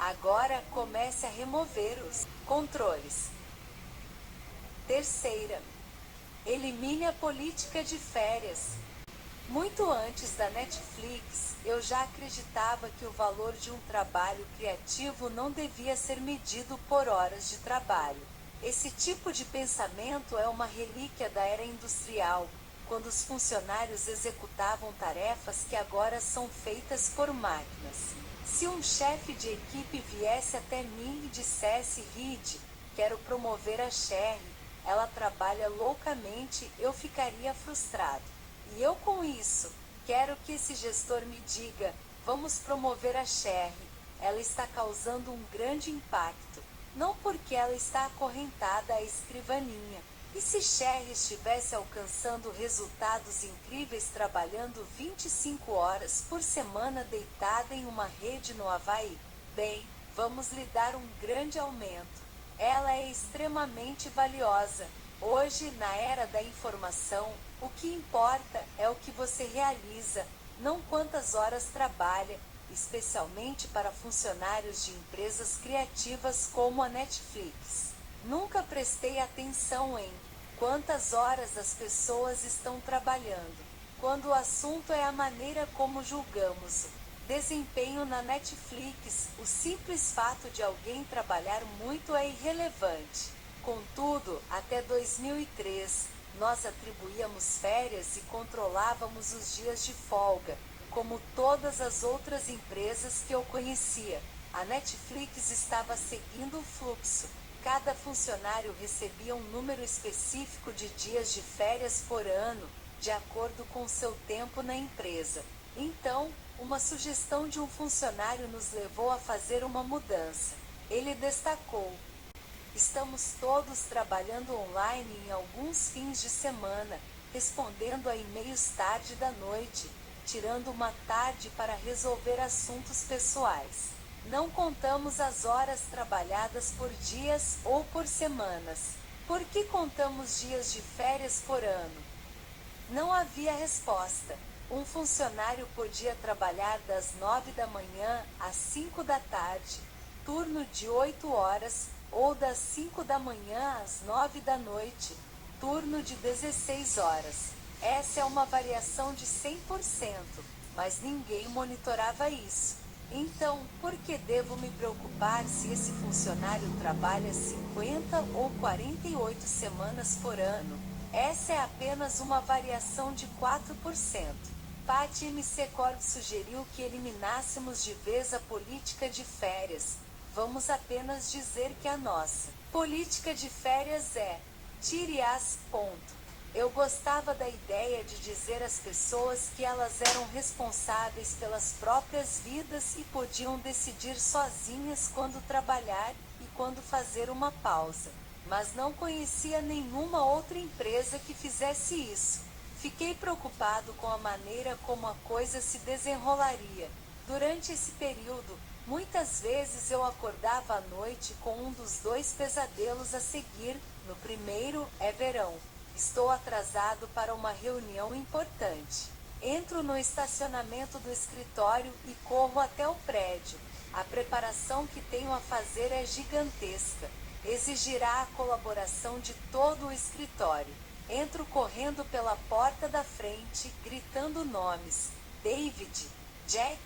Agora comece a remover os controles. Terceira, elimine a política de férias. Muito antes da Netflix, eu já acreditava que o valor de um trabalho criativo não devia ser medido por horas de trabalho. Esse tipo de pensamento é uma relíquia da era industrial, quando os funcionários executavam tarefas que agora são feitas por máquinas. Se um chefe de equipe viesse até mim e dissesse: Reed, quero promover a Sherry, ela trabalha loucamente, eu ficaria frustrado. E eu com isso, quero que esse gestor me diga: vamos promover a Sherry, ela está causando um grande impacto. Não porque ela está acorrentada à escrivaninha. E se Sherry estivesse alcançando resultados incríveis trabalhando 25 horas por semana deitada em uma rede no Havaí? Bem, vamos lhe dar um grande aumento. Ela é extremamente valiosa. Hoje, na era da informação, o que importa é o que você realiza, não quantas horas trabalha, especialmente para funcionários de empresas criativas como a Netflix. Nunca prestei atenção em quantas horas as pessoas estão trabalhando, quando o assunto é a maneira como julgamos o desempenho na Netflix. O simples fato de alguém trabalhar muito é irrelevante. Contudo, até 2003, nós atribuíamos férias e controlávamos os dias de folga, como todas as outras empresas que eu conhecia. A Netflix estava seguindo o fluxo. Cada funcionário recebia um número específico de dias de férias por ano, de acordo com seu tempo na empresa. Então, uma sugestão de um funcionário nos levou a fazer uma mudança. Ele destacou: estamos todos trabalhando online em alguns fins de semana, respondendo a e-mails tarde da noite, tirando uma tarde para resolver assuntos pessoais. Não contamos as horas trabalhadas por dias ou por semanas. Por que contamos dias de férias por ano? Não havia resposta. Um funcionário podia trabalhar das 9 da manhã às 5 da tarde, turno de 8 horas, ou das 5 da manhã às 9 da noite, turno de 16 horas. Essa é uma variação de 100%, mas ninguém monitorava isso. Então, por que devo me preocupar se esse funcionário trabalha 50 ou 48 semanas por ano? Essa é apenas uma variação de 4%. Patty MC Corp sugeriu que eliminássemos de vez a política de férias. Vamos apenas dizer que a nossa política de férias é: tire as, ponto. Eu gostava da ideia de dizer às pessoas que elas eram responsáveis pelas próprias vidas e podiam decidir sozinhas quando trabalhar e quando fazer uma pausa. Mas não conhecia nenhuma outra empresa que fizesse isso. Fiquei preocupado com a maneira como a coisa se desenrolaria. Durante esse período, muitas vezes eu acordava à noite com um dos dois pesadelos a seguir. No primeiro, é verão. Estou atrasado para uma reunião importante. Entro no estacionamento do escritório e corro até o prédio. A preparação que tenho a fazer é gigantesca. Exigirá a colaboração de todo o escritório. Entro correndo pela porta da frente, gritando nomes: David, Jack,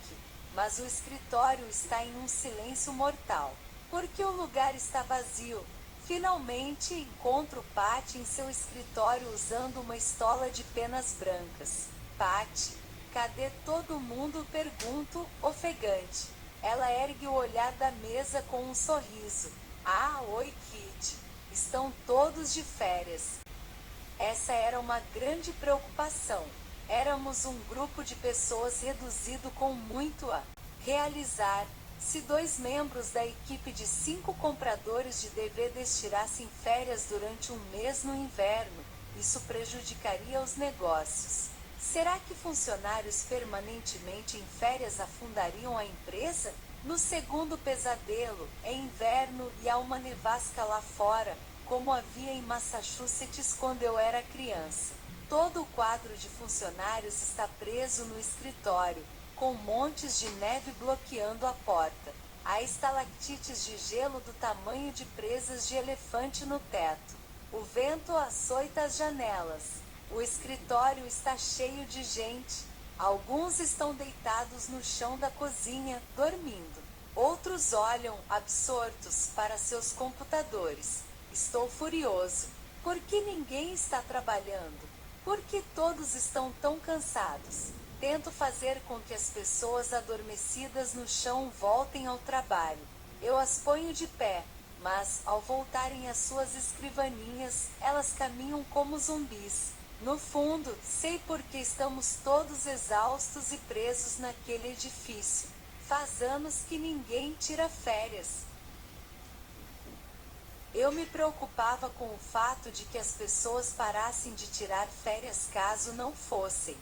mas o escritório está em um silêncio mortal. Porque o lugar está vazio. Finalmente encontro Patty em seu escritório usando uma estola de penas brancas. Patty, cadê todo mundo? Pergunto, ofegante. Ela ergue o olhar da mesa com um sorriso. Ah, oi, Kit. Estão todos de férias. Essa era uma grande preocupação. Éramos um grupo de pessoas reduzido com muito a realizar. Se 2 membros da equipe de 5 compradores de DVDs tirassem férias durante um mês no inverno, isso prejudicaria os negócios. Será que funcionários permanentemente em férias afundariam a empresa? No segundo pesadelo, é inverno e há uma nevasca lá fora, como havia em Massachusetts quando eu era criança. Todo o quadro de funcionários está preso no escritório, com montes de neve bloqueando a porta. Há estalactites de gelo do tamanho de presas de elefante no teto. O vento açoita as janelas. O escritório está cheio de gente. Alguns estão deitados no chão da cozinha, dormindo. Outros olham, absortos, para seus computadores. Estou furioso. Por que ninguém está trabalhando? Por que todos estão tão cansados? Tento fazer com que as pessoas adormecidas no chão voltem ao trabalho. Eu as ponho de pé, mas, ao voltarem às suas escrivaninhas, elas caminham como zumbis. No fundo, sei porque estamos todos exaustos e presos naquele edifício. Faz anos que ninguém tira férias. Eu me preocupava com o fato de que as pessoas parassem de tirar férias caso não fossem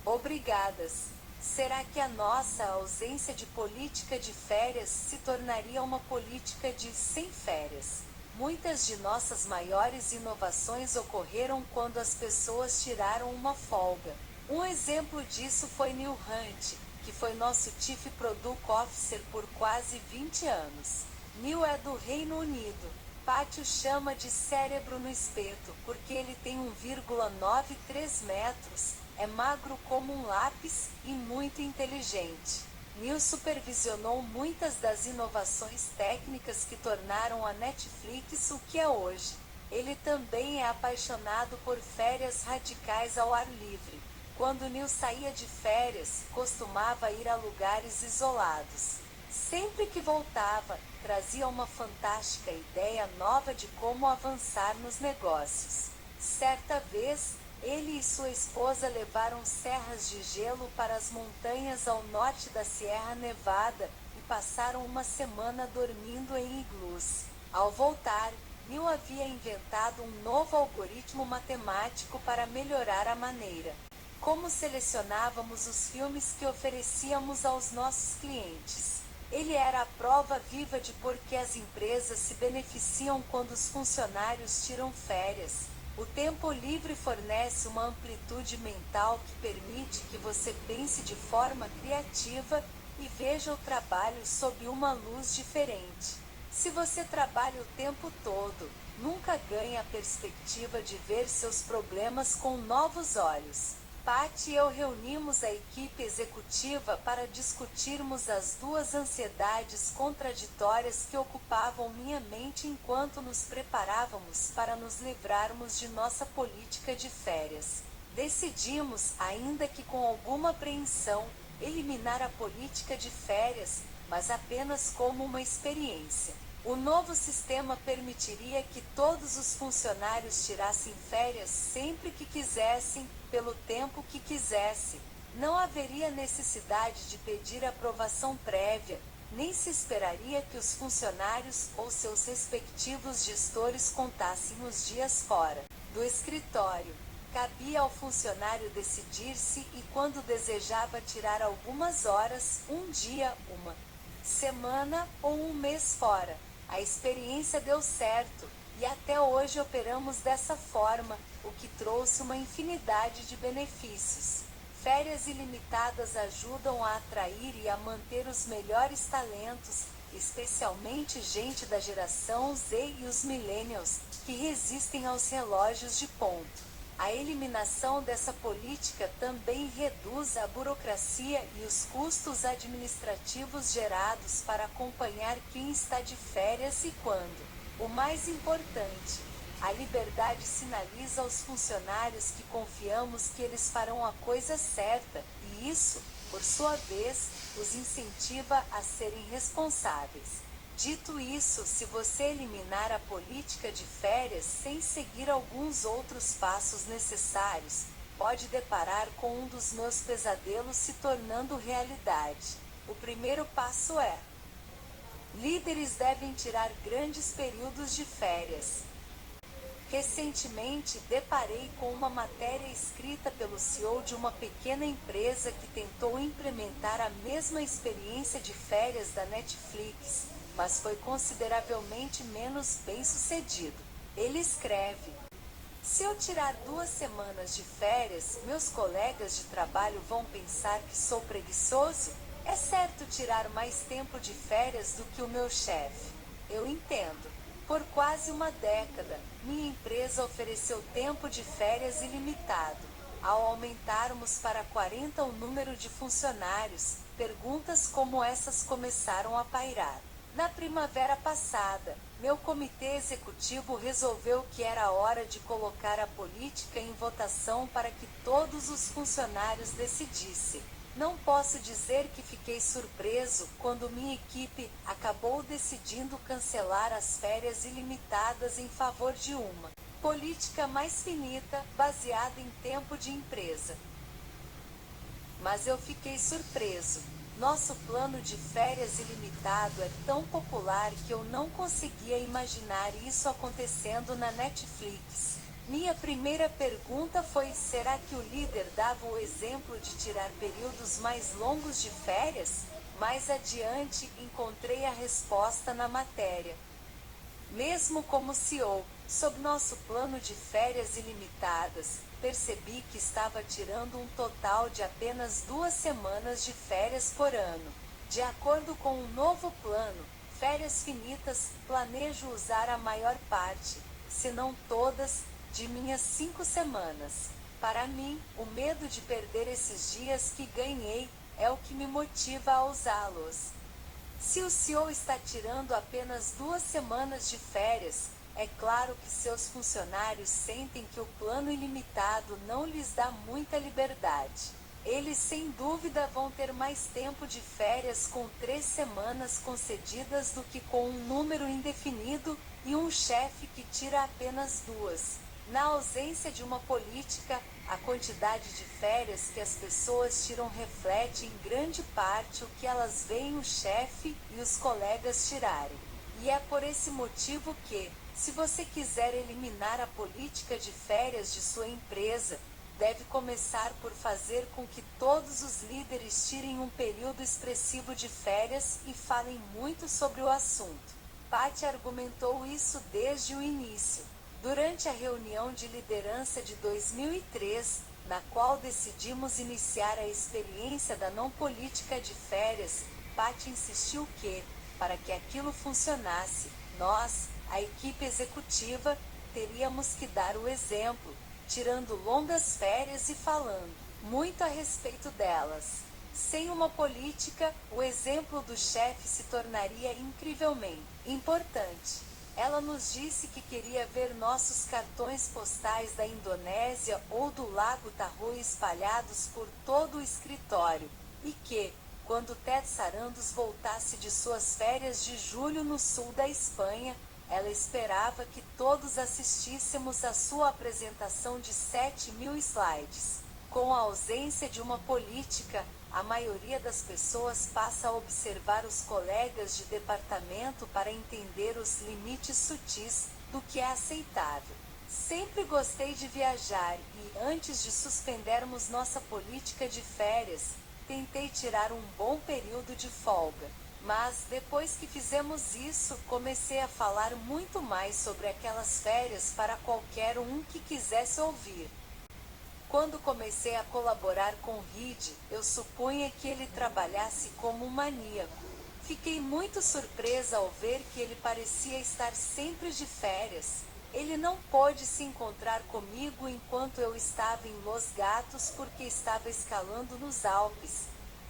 obrigadas. Será que a nossa ausência de política de férias se tornaria uma política de sem férias? Muitas de nossas maiores inovações ocorreram quando as pessoas tiraram uma folga. Um exemplo disso foi Neil Hunt, que foi nosso Chief Product Officer por quase 20 anos. Neil é do Reino Unido. Pat o chama de cérebro no espeto, porque ele tem 1,93 metros, é magro como um lápis e muito inteligente. Neil supervisionou muitas das inovações técnicas que tornaram a Netflix o que é hoje. Ele também é apaixonado por férias radicais ao ar livre. Quando Neil saía de férias, costumava ir a lugares isolados. Sempre que voltava, trazia uma fantástica ideia nova de como avançar nos negócios. Certa vez, ele e sua esposa levaram serras de gelo para as montanhas ao norte da Sierra Nevada e passaram uma semana dormindo em iglus. Ao voltar, Neil havia inventado um novo algoritmo matemático para melhorar a maneira como selecionávamos os filmes que oferecíamos aos nossos clientes. Ele era a prova viva de por que as empresas se beneficiam quando os funcionários tiram férias. O tempo livre fornece uma amplitude mental que permite que você pense de forma criativa e veja o trabalho sob uma luz diferente. Se você trabalha o tempo todo, nunca ganha a perspectiva de ver seus problemas com novos olhos. Pat e eu reunimos a equipe executiva para discutirmos as duas ansiedades contraditórias que ocupavam minha mente enquanto nos preparávamos para nos livrarmos de nossa política de férias. Decidimos, ainda que com alguma apreensão, eliminar a política de férias, mas apenas como uma experiência. O novo sistema permitiria que todos os funcionários tirassem férias sempre que quisessem, pelo tempo que quisessem. Não haveria necessidade de pedir aprovação prévia, nem se esperaria que os funcionários ou seus respectivos gestores contassem os dias fora do escritório. Cabia ao funcionário decidir-se e quando desejava tirar algumas horas, um dia, uma semana ou um mês fora. A experiência deu certo, e até hoje operamos dessa forma, o que trouxe uma infinidade de benefícios. Férias ilimitadas ajudam a atrair e a manter os melhores talentos, especialmente gente da geração Z e os millennials, que resistem aos relógios de ponto. A eliminação dessa política também reduz a burocracia e os custos administrativos gerados para acompanhar quem está de férias e quando. O mais importante, a liberdade sinaliza aos funcionários que confiamos que eles farão a coisa certa, e isso, por sua vez, os incentiva a serem responsáveis. Dito isso, se você eliminar a política de férias sem seguir alguns outros passos necessários, pode deparar com um dos meus pesadelos se tornando realidade. O primeiro passo é: líderes devem tirar grandes períodos de férias. Recentemente, deparei com uma matéria escrita pelo CEO de uma pequena empresa que tentou implementar a mesma experiência de férias da Netflix, mas foi consideravelmente menos bem-sucedido. Ele escreve: se eu tirar 2 semanas de férias, meus colegas de trabalho vão pensar que sou preguiçoso? É certo tirar mais tempo de férias do que o meu chefe. Eu entendo. Por quase uma década, minha empresa ofereceu tempo de férias ilimitado. Ao aumentarmos para 40 o número de funcionários, perguntas como essas começaram a pairar. Na primavera passada, meu comitê executivo resolveu que era hora de colocar a política em votação para que todos os funcionários decidissem. Não posso dizer que fiquei surpreso quando minha equipe acabou decidindo cancelar as férias ilimitadas em favor de uma política mais finita, baseada em tempo de empresa. Mas eu fiquei surpreso. Nosso plano de férias ilimitado é tão popular que eu não conseguia imaginar isso acontecendo na Netflix. Minha primeira pergunta foi: será que o líder dava o exemplo de tirar períodos mais longos de férias? Mais adiante, encontrei a resposta na matéria. Mesmo como CEO, sob nosso plano de férias ilimitadas, percebi que estava tirando um total de apenas 2 semanas de férias por ano. De acordo com o novo plano, férias finitas, planejo usar a maior parte, se não todas, de minhas 5 semanas. Para mim, o medo de perder esses dias que ganhei é o que me motiva a usá-los. Se o CEO está tirando apenas 2 semanas de férias, é claro que seus funcionários sentem que o plano ilimitado não lhes dá muita liberdade. Eles sem dúvida vão ter mais tempo de férias com 3 semanas concedidas do que com um número indefinido e um chefe que tira apenas 2. Na ausência de uma política, a quantidade de férias que as pessoas tiram reflete em grande parte o que elas veem o chefe e os colegas tirarem. E é por esse motivo que, se você quiser eliminar a política de férias de sua empresa, deve começar por fazer com que todos os líderes tirem um período expressivo de férias e falem muito sobre o assunto. Patty argumentou isso desde o início. Durante a reunião de liderança de 2003, na qual decidimos iniciar a experiência da não política de férias, Patty insistiu que, para que aquilo funcionasse, nós, a equipe executiva, teríamos que dar o exemplo, tirando longas férias e falando muito a respeito delas. Sem uma política, o exemplo do chefe se tornaria incrivelmente importante. Ela nos disse que queria ver nossos cartões postais da Indonésia ou do Lago Tahoe espalhados por todo o escritório, e que, quando Ted Sarandos voltasse de suas férias de julho no sul da Espanha, ela esperava que todos assistíssemos à sua apresentação de 7.000 slides. Com a ausência de uma política, a maioria das pessoas passa a observar os colegas de departamento para entender os limites sutis do que é aceitável. Sempre gostei de viajar e, antes de suspendermos nossa política de férias, tentei tirar um bom período de folga. Mas, depois que fizemos isso, comecei a falar muito mais sobre aquelas férias para qualquer um que quisesse ouvir. Quando comecei a colaborar com Reed, eu supunha que ele trabalhasse como um maníaco. Fiquei muito surpresa ao ver que ele parecia estar sempre de férias. Ele não pôde se encontrar comigo enquanto eu estava em Los Gatos porque estava escalando nos Alpes.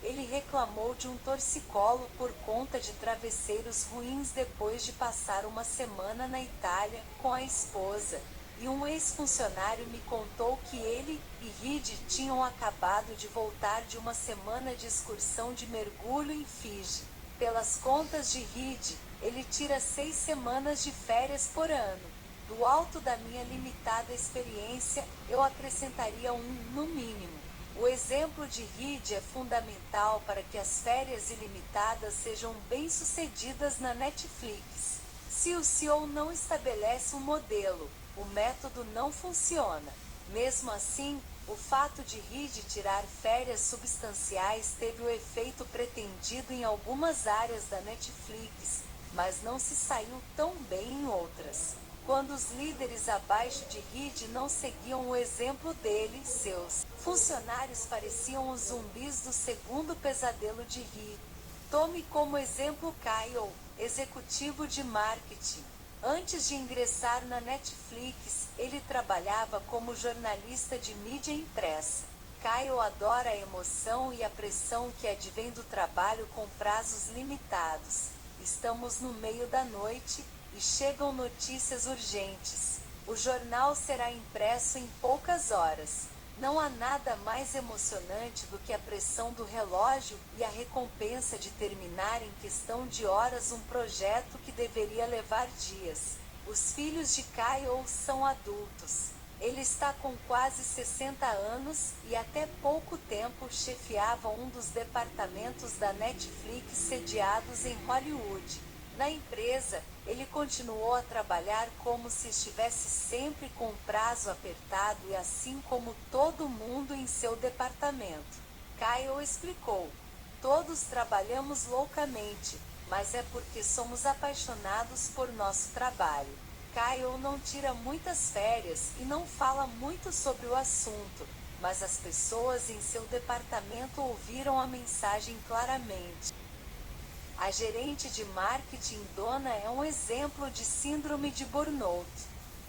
Ele reclamou de um torcicolo por conta de travesseiros ruins depois de passar uma semana na Itália com a esposa. E um ex-funcionário me contou que ele e Reed tinham acabado de voltar de uma semana de excursão de mergulho em Fiji. Pelas contas de Reed, ele tira 6 semanas de férias por ano. Do alto da minha limitada experiência, eu acrescentaria no mínimo. O exemplo de Reed é fundamental para que as férias ilimitadas sejam bem-sucedidas na Netflix. Se o CEO não estabelece um modelo, o método não funciona. Mesmo assim, o fato de Reed tirar férias substanciais teve o efeito pretendido em algumas áreas da Netflix, mas não se saiu tão bem em outras. Quando os líderes abaixo de Reed não seguiam o exemplo dele, seus funcionários pareciam os zumbis do segundo pesadelo de Reed. Tome como exemplo Kyle, executivo de marketing. Antes de ingressar na Netflix, ele trabalhava como jornalista de mídia impressa. Kyle adora a emoção e a pressão que advém do trabalho com prazos limitados. Estamos no meio da noite, e chegam notícias urgentes. O jornal será impresso em poucas horas. Não há nada mais emocionante do que a pressão do relógio e a recompensa de terminar em questão de horas um projeto que deveria levar dias. Os filhos de Kyle são adultos. Ele está com quase 60 anos e até pouco tempo chefiava um dos departamentos da Netflix sediados em Hollywood. Na empresa, ele continuou a trabalhar como se estivesse sempre com prazo apertado e assim como todo mundo em seu departamento. Kyle explicou: todos trabalhamos loucamente, mas é porque somos apaixonados por nosso trabalho. Kyle não tira muitas férias e não fala muito sobre o assunto, mas as pessoas em seu departamento ouviram a mensagem claramente. A gerente de marketing Donna é um exemplo de síndrome de burnout.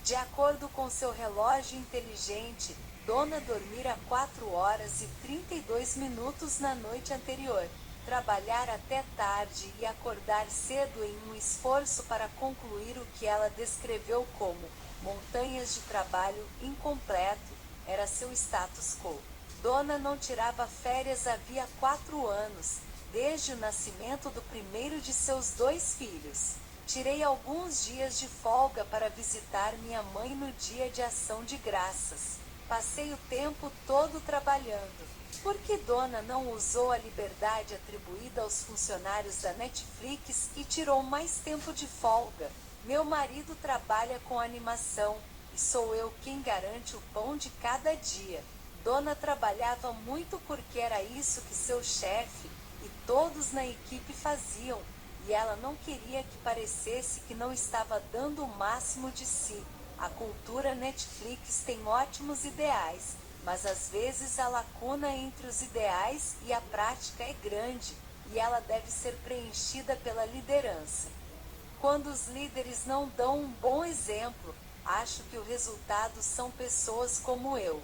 De acordo com seu relógio inteligente, Donna dormira 4 horas e 32 minutos na noite anterior, trabalhar até tarde e acordar cedo em um esforço para concluir o que ela descreveu como montanhas de trabalho incompleto, era seu status quo. Donna não tirava férias havia 4 anos, desde o nascimento do primeiro de seus 2 filhos. Tirei alguns dias de folga para visitar minha mãe no dia de ação de graças. Passei o tempo todo trabalhando. Por que Donna não usou a liberdade atribuída aos funcionários da Netflix e tirou mais tempo de folga? Meu marido trabalha com animação, e sou eu quem garante o pão de cada dia. Donna trabalhava muito porque era isso que seu chefe e todos na equipe faziam, e ela não queria que parecesse que não estava dando o máximo de si. A cultura Netflix tem ótimos ideais, mas às vezes a lacuna entre os ideais e a prática é grande, e ela deve ser preenchida pela liderança. Quando os líderes não dão um bom exemplo, acho que o resultado são pessoas como eu.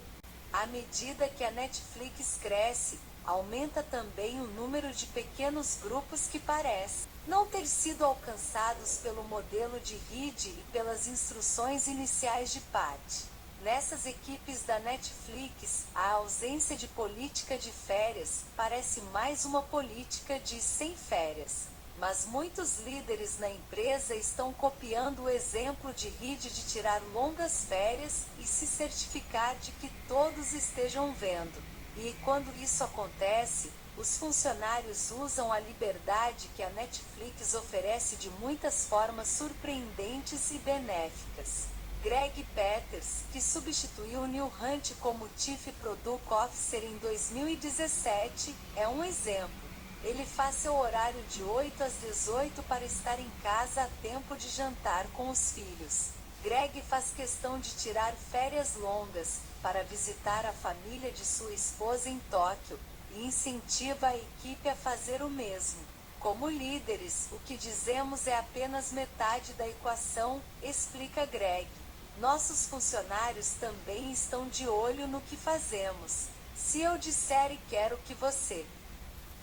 À medida que a Netflix cresce, aumenta também o número de pequenos grupos que parecem não ter sido alcançados pelo modelo de Reed e pelas instruções iniciais de Pat. Nessas equipes da Netflix, a ausência de política de férias parece mais uma política de sem férias. Mas muitos líderes na empresa estão copiando o exemplo de Reed de tirar longas férias e se certificar de que todos estejam vendo. E quando isso acontece, os funcionários usam a liberdade que a Netflix oferece de muitas formas surpreendentes e benéficas. Greg Peters, que substituiu Neil Hunt como Chief Product Officer em 2017, é um exemplo. Ele faz seu horário de 8 às 18 para estar em casa a tempo de jantar com os filhos. Greg faz questão de tirar férias longas, para visitar a família de sua esposa em Tóquio, e incentiva a equipe a fazer o mesmo. Como líderes, o que dizemos é apenas metade da equação, explica Greg. Nossos funcionários também estão de olho no que fazemos. Se eu disser e quero que você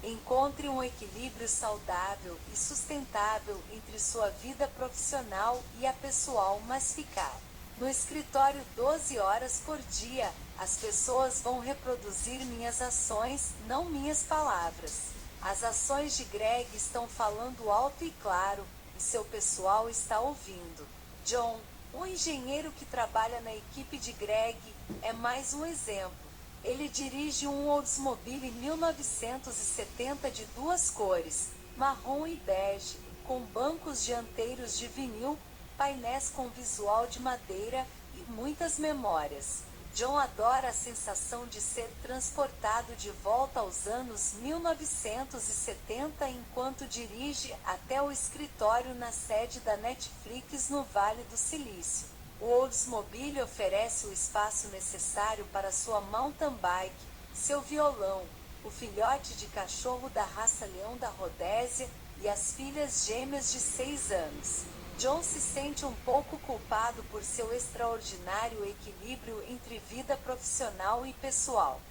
encontre um equilíbrio saudável e sustentável entre sua vida profissional e a pessoal, mas ficar no escritório 12 horas por dia, as pessoas vão reproduzir minhas ações, não minhas palavras. As ações de Greg estão falando alto e claro, e seu pessoal está ouvindo. John, um engenheiro que trabalha na equipe de Greg, é mais um exemplo. Ele dirige um Oldsmobile 1970 de 2 cores, marrom e bege, com bancos dianteiros de vinil, painéis com visual de madeira e muitas memórias. John adora a sensação de ser transportado de volta aos anos 1970 enquanto dirige até o escritório na sede da Netflix no Vale do Silício. O Oldsmobile oferece o espaço necessário para sua mountain bike, seu violão, o filhote de cachorro da raça Leão da Rodésia e as filhas gêmeas de 6 anos. John se sente um pouco culpado por seu extraordinário equilíbrio entre vida profissional e pessoal.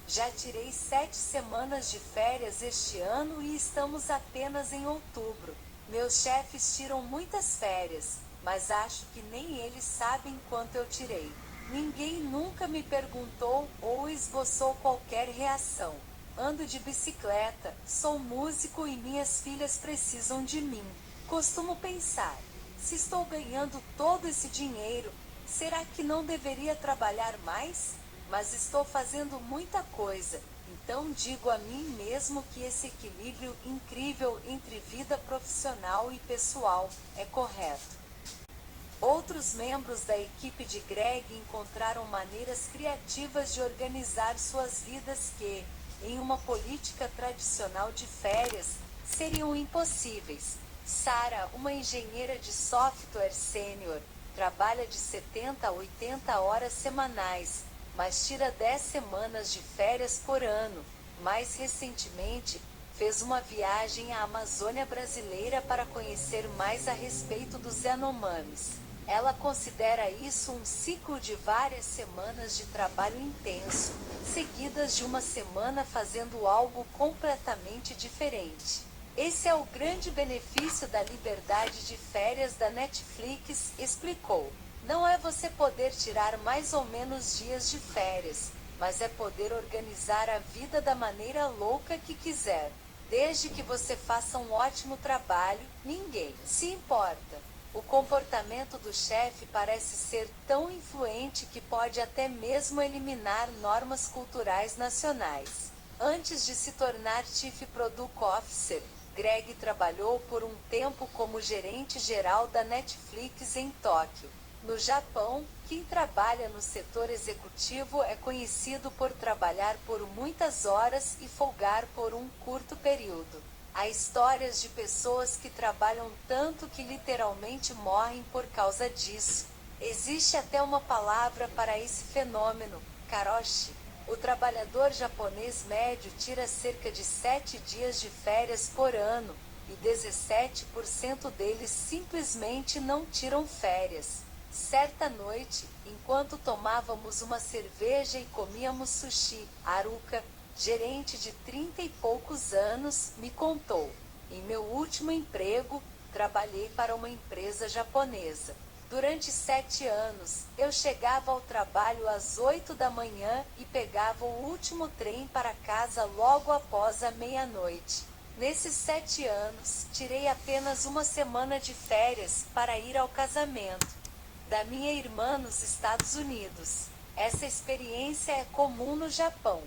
Já tirei 7 semanas de férias este ano e estamos apenas em outubro. Meus chefes tiram muitas férias, mas acho que nem eles sabem quanto eu tirei. Ninguém nunca me perguntou ou esboçou qualquer reação. Ando de bicicleta, sou músico e minhas filhas precisam de mim. Costumo pensar, se estou ganhando todo esse dinheiro, será que não deveria trabalhar mais? Mas estou fazendo muita coisa, então digo a mim mesmo que esse equilíbrio incrível entre vida profissional e pessoal é correto. Outros membros da equipe de Greg encontraram maneiras criativas de organizar suas vidas que, em uma política tradicional de férias, seriam impossíveis. Sarah, uma engenheira de software sênior, trabalha de 70 a 80 horas semanais, mas tira 10 semanas de férias por ano. Mais recentemente, fez uma viagem à Amazônia brasileira para conhecer mais a respeito dos Yanomamis. Ela considera isso um ciclo de várias semanas de trabalho intenso, seguidas de uma semana fazendo algo completamente diferente. Esse é o grande benefício da liberdade de férias da Netflix, explicou. Não é você poder tirar mais ou menos dias de férias, mas é poder organizar a vida da maneira louca que quiser. Desde que você faça um ótimo trabalho, ninguém se importa. O comportamento do chefe parece ser tão influente que pode até mesmo eliminar normas culturais nacionais. Antes de se tornar Chief Product Officer, Greg trabalhou por um tempo como gerente geral da Netflix em Tóquio. No Japão, quem trabalha no setor executivo é conhecido por trabalhar por muitas horas e folgar por um curto período. Há histórias de pessoas que trabalham tanto que literalmente morrem por causa disso. Existe até uma palavra para esse fenômeno, karoshi. O trabalhador japonês médio tira cerca de 7 dias de férias por ano, e 17% deles simplesmente não tiram férias. Certa noite, enquanto tomávamos uma cerveja e comíamos sushi, Haruka, gerente de 30 e poucos anos, me contou. Em meu último emprego, trabalhei para uma empresa japonesa. Durante 7 anos, eu chegava ao trabalho às 8 da manhã e pegava o último trem para casa logo após a meia-noite. Nesses 7 anos, tirei apenas uma semana de férias para ir ao casamento da minha irmã nos Estados Unidos. Essa experiência é comum no Japão.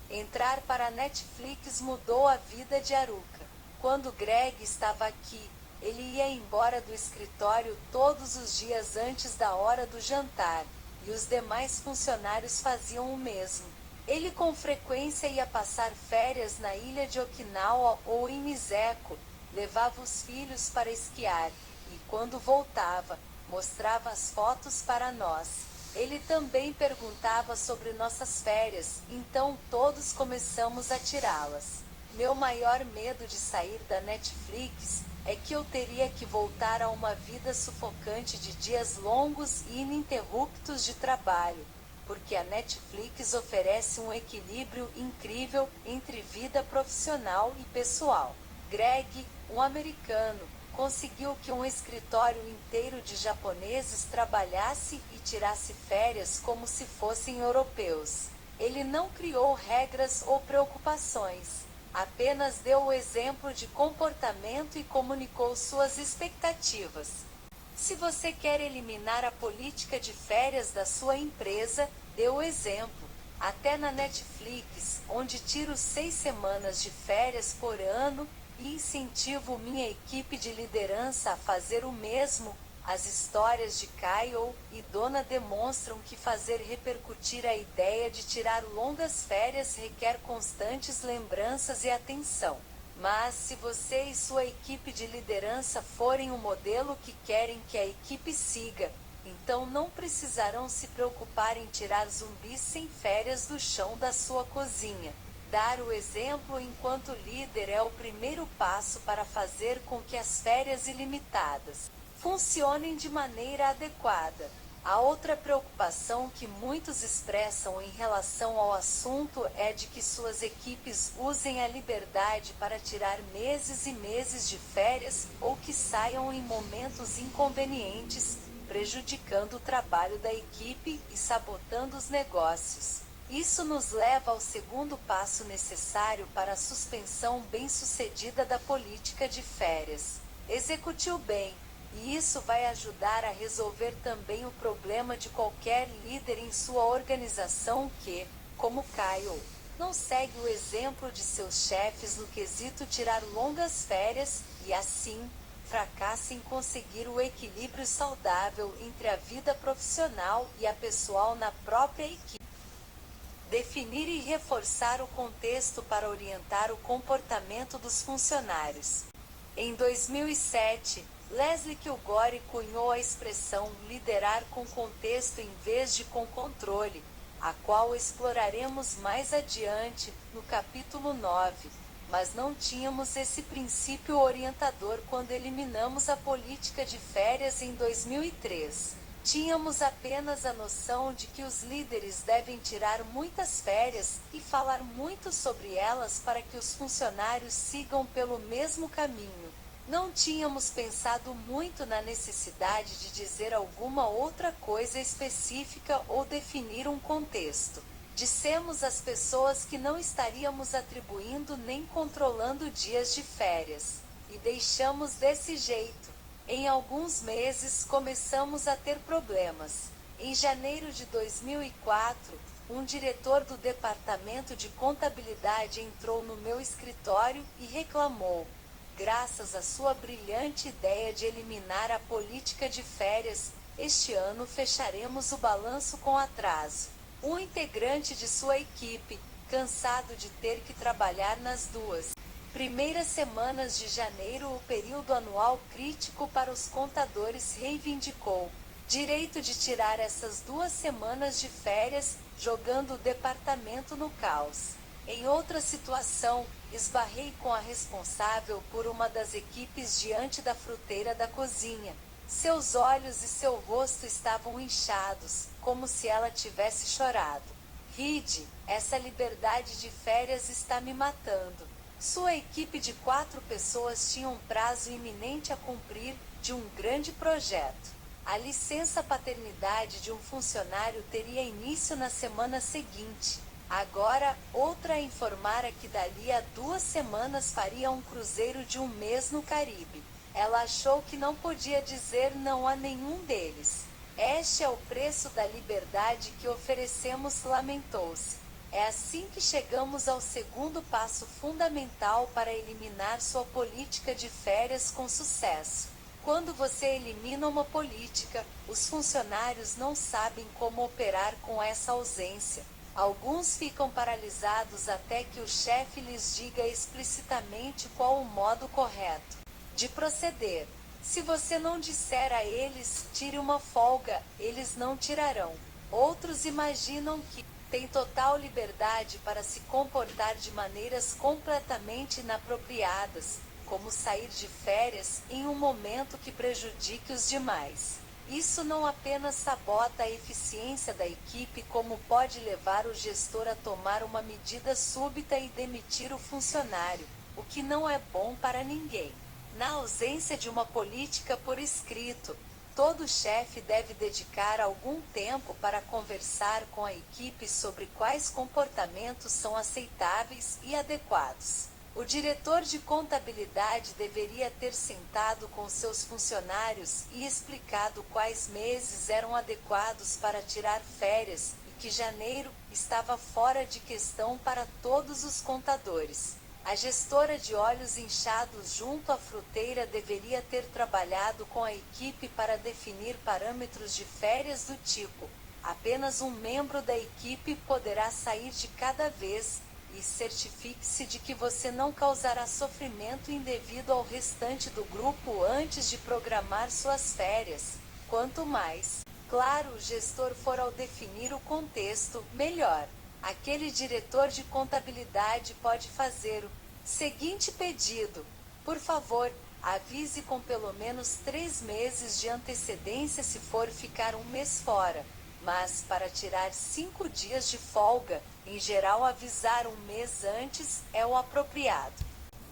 Entrar para a Netflix mudou a vida de Haruka. Quando Greg estava aqui, ele ia embora do escritório todos os dias antes da hora do jantar, e os demais funcionários faziam o mesmo. Ele com frequência ia passar férias na ilha de Okinawa ou em Niseko, levava os filhos para esquiar, e quando voltava, mostrava as fotos para nós. Ele também perguntava sobre nossas férias, então todos começamos a tirá-las. Meu maior medo de sair da Netflix é que eu teria que voltar a uma vida sufocante de dias longos e ininterruptos de trabalho, porque a Netflix oferece um equilíbrio incrível entre vida profissional e pessoal. Greg, um americano, conseguiu que um escritório inteiro de japoneses trabalhasse e tirasse férias como se fossem europeus. Ele não criou regras ou preocupações, apenas deu o exemplo de comportamento e comunicou suas expectativas. Se você quer eliminar a política de férias da sua empresa, dê o exemplo. Até na Netflix, onde tiro 6 semanas de férias por ano, e incentivo minha equipe de liderança a fazer o mesmo, As histórias de Kyle e Donna demonstram que fazer repercutir a ideia de tirar longas férias requer constantes lembranças e atenção. Mas se você e sua equipe de liderança forem o modelo que querem que a equipe siga, então não precisarão se preocupar em tirar zumbis sem férias do chão da sua cozinha. Dar o exemplo enquanto líder é o primeiro passo para fazer com que as férias ilimitadas funcionem de maneira adequada. A outra preocupação que muitos expressam em relação ao assunto é de que suas equipes usem a liberdade para tirar meses e meses de férias ou que saiam em momentos inconvenientes, prejudicando o trabalho da equipe e sabotando os negócios. Isso nos leva ao segundo passo necessário para a suspensão bem-sucedida da política de férias. Execute-o bem. E isso vai ajudar a resolver também o problema de qualquer líder em sua organização que, como Kyle, não segue o exemplo de seus chefes no quesito tirar longas férias e, assim, fracassa em conseguir o equilíbrio saudável entre a vida profissional e a pessoal na própria equipe. Definir e reforçar o contexto para orientar o comportamento dos funcionários. Em 2007, Leslie Kilgore cunhou a expressão liderar com contexto em vez de com controle, a qual exploraremos mais adiante, no capítulo 9, mas não tínhamos esse princípio orientador quando eliminamos a política de férias em 2003. Tínhamos apenas a noção de que os líderes devem tirar muitas férias e falar muito sobre elas para que os funcionários sigam pelo mesmo caminho. Não tínhamos pensado muito na necessidade de dizer alguma outra coisa específica ou definir um contexto. Dissemos às pessoas que não estaríamos atribuindo nem controlando dias de férias. E deixamos desse jeito. Em alguns meses começamos a ter problemas. Em janeiro de 2004, um diretor do departamento de contabilidade entrou no meu escritório e reclamou. Graças à sua brilhante ideia de eliminar a política de férias, este ano fecharemos o balanço com atraso. Um integrante de sua equipe, cansado de ter que trabalhar nas duas primeiras semanas de janeiro, o período anual crítico para os contadores, reivindicou direito de tirar essas 2 semanas de férias, jogando o departamento no caos. Em outra situação, esbarrei com a responsável por uma das equipes diante da fruteira da cozinha. Seus olhos e seu rosto estavam inchados, como se ela tivesse chorado. Reed, essa liberdade de férias está me matando. Sua equipe de 4 pessoas tinha um prazo iminente a cumprir, de um grande projeto. A licença paternidade de um funcionário teria início na semana seguinte. Agora, outra informara que dali a 2 semanas faria um cruzeiro de um mês no Caribe. Ela achou que não podia dizer não a nenhum deles. Este é o preço da liberdade que oferecemos, lamentou-se. É assim que chegamos ao segundo passo fundamental para eliminar sua política de férias com sucesso. Quando você elimina uma política, os funcionários não sabem como operar com essa ausência. Alguns ficam paralisados até que o chefe lhes diga explicitamente qual o modo correto de proceder. Se você não disser a eles, tire uma folga, eles não tirarão. Outros imaginam que têm total liberdade para se comportar de maneiras completamente inapropriadas, como sair de férias em um momento que prejudique os demais. Isso não apenas sabota a eficiência da equipe, como pode levar o gestor a tomar uma medida súbita e demitir o funcionário, o que não é bom para ninguém. Na ausência de uma política por escrito, todo chefe deve dedicar algum tempo para conversar com a equipe sobre quais comportamentos são aceitáveis e adequados. O diretor de contabilidade deveria ter sentado com seus funcionários e explicado quais meses eram adequados para tirar férias e que janeiro estava fora de questão para todos os contadores. A gestora de olhos inchados junto à fruteira deveria ter trabalhado com a equipe para definir parâmetros de férias do tipo: apenas um membro da equipe poderá sair de cada vez, e certifique-se de que você não causará sofrimento indevido ao restante do grupo antes de programar suas férias. Quanto mais claro o gestor for ao definir o contexto, melhor. Aquele diretor de contabilidade pode fazer o seguinte pedido: por favor, avise com pelo menos 3 meses de antecedência se for ficar um mês fora. Mas para tirar 5 dias de folga, em geral avisar um mês antes é o apropriado.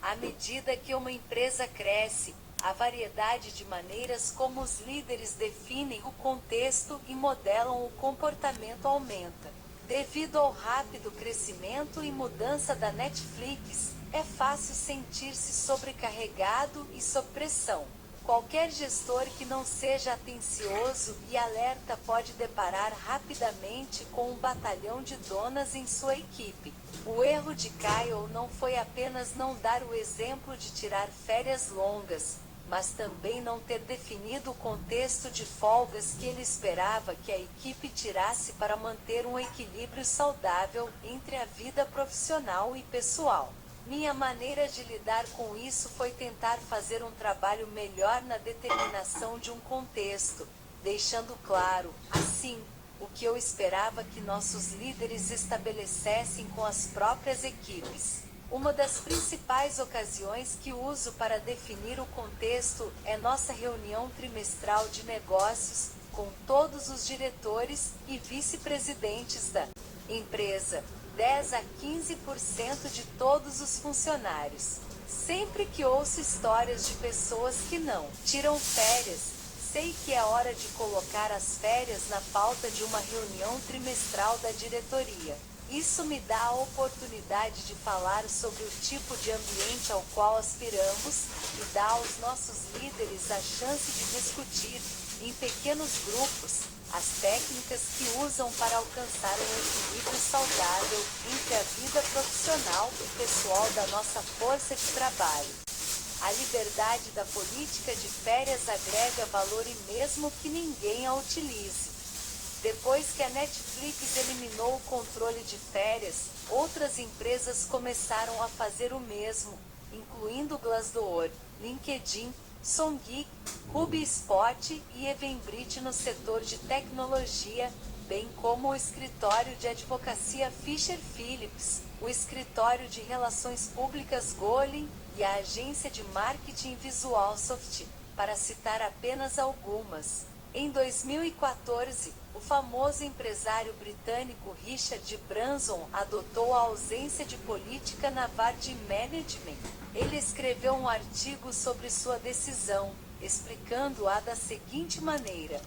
À medida que uma empresa cresce, a variedade de maneiras como os líderes definem o contexto e modelam o comportamento aumenta. Devido ao rápido crescimento e mudança da Netflix, é fácil sentir-se sobrecarregado e sob pressão. Qualquer gestor que não seja atencioso e alerta pode deparar rapidamente com um batalhão de donas em sua equipe. O erro de Kyle não foi apenas não dar o exemplo de tirar férias longas, mas também não ter definido o contexto de folgas que ele esperava que a equipe tirasse para manter um equilíbrio saudável entre a vida profissional e pessoal. Minha maneira de lidar com isso foi tentar fazer um trabalho melhor na determinação de um contexto, deixando claro, assim, o que eu esperava que nossos líderes estabelecessem com as próprias equipes. Uma das principais ocasiões que uso para definir o contexto é nossa reunião trimestral de negócios, com todos os diretores e vice-presidentes da empresa, 10 a 15% de todos os funcionários. Sempre que ouço histórias de pessoas que não tiram férias, sei que é hora de colocar as férias na pauta de uma reunião trimestral da diretoria. Isso me dá a oportunidade de falar sobre o tipo de ambiente ao qual aspiramos e dá aos nossos líderes a chance de discutir, em pequenos grupos, as técnicas que usam para alcançar um equilíbrio saudável entre a vida profissional e pessoal da nossa força de trabalho. A liberdade da política de férias agrega valor e mesmo que ninguém a utilize. Depois que a Netflix eliminou o controle de férias, outras empresas começaram a fazer o mesmo, incluindo Glassdoor, LinkedIn, Songgeek, HubSpot e Eventbrite no setor de tecnologia, bem como o escritório de advocacia Fisher Phillips, o escritório de relações públicas Golin e a agência de marketing Visualsoft, para citar apenas algumas. Em 2014, o famoso empresário britânico Richard Branson adotou a ausência de política na Vard Management. Ele escreveu um artigo sobre sua decisão, explicando-a da seguinte maneira: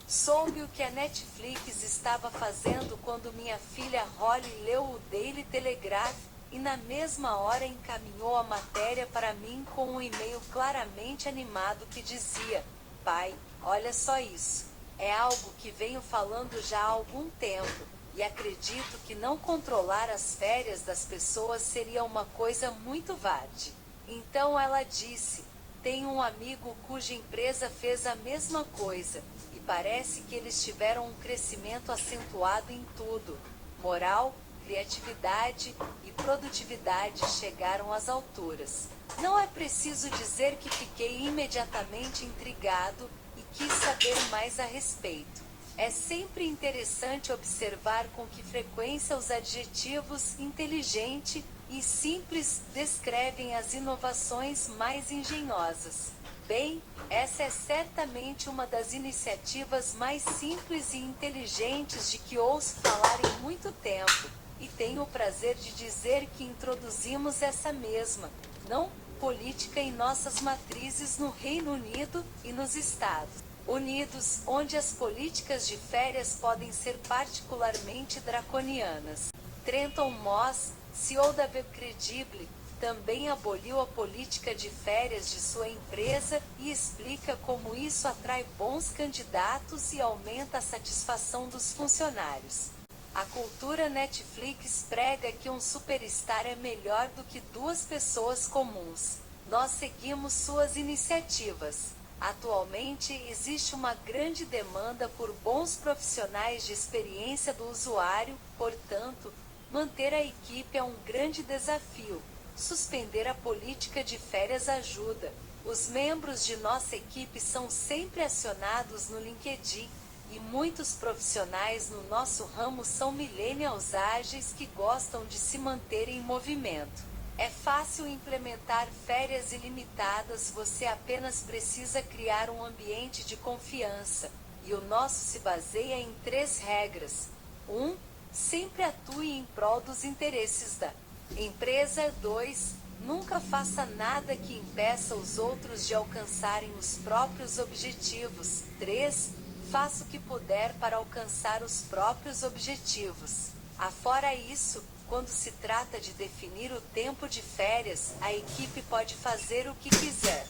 soube o que a Netflix estava fazendo quando minha filha Holly leu o Daily Telegraph, e na mesma hora encaminhou a matéria para mim com um e-mail claramente animado que dizia: pai, olha só isso. É algo que venho falando já há algum tempo, e acredito que não controlar as férias das pessoas seria uma coisa muito vade. Então ela disse: tenho um amigo cuja empresa fez a mesma coisa, e parece que eles tiveram um crescimento acentuado em tudo. Moral, criatividade e produtividade chegaram às alturas. Não é preciso dizer que fiquei imediatamente intrigado e quis saber mais a respeito. É sempre interessante observar com que frequência os adjetivos inteligente e simples descrevem as inovações mais engenhosas. Bem, essa é certamente uma das iniciativas mais simples e inteligentes de que ouço falar em muito tempo, e tenho o prazer de dizer que introduzimos essa mesma, não política em nossas matrizes no Reino Unido e nos Estados Unidos, onde as políticas de férias podem ser particularmente draconianas. Trenton Moss, CEO da Webcredible, também aboliu a política de férias de sua empresa e explica como isso atrai bons candidatos e aumenta a satisfação dos funcionários. A cultura Netflix prega que um superstar é melhor do que duas pessoas comuns. Nós seguimos suas iniciativas. Atualmente existe uma grande demanda por bons profissionais de experiência do usuário, portanto, manter a equipe é um grande desafio. Suspender a política de férias ajuda. Os membros de nossa equipe são sempre acionados no LinkedIn, e muitos profissionais no nosso ramo são millennials ágeis que gostam de se manter em movimento. É fácil implementar férias ilimitadas, você apenas precisa criar um ambiente de confiança, e o nosso se baseia em 3 regras. 1. Sempre atue em prol dos interesses da empresa. 2. Nunca faça nada que impeça os outros de alcançarem os próprios objetivos. 3. Faça o que puder para alcançar os próprios objetivos. Afora isso, quando se trata de definir o tempo de férias, a equipe pode fazer o que quiser.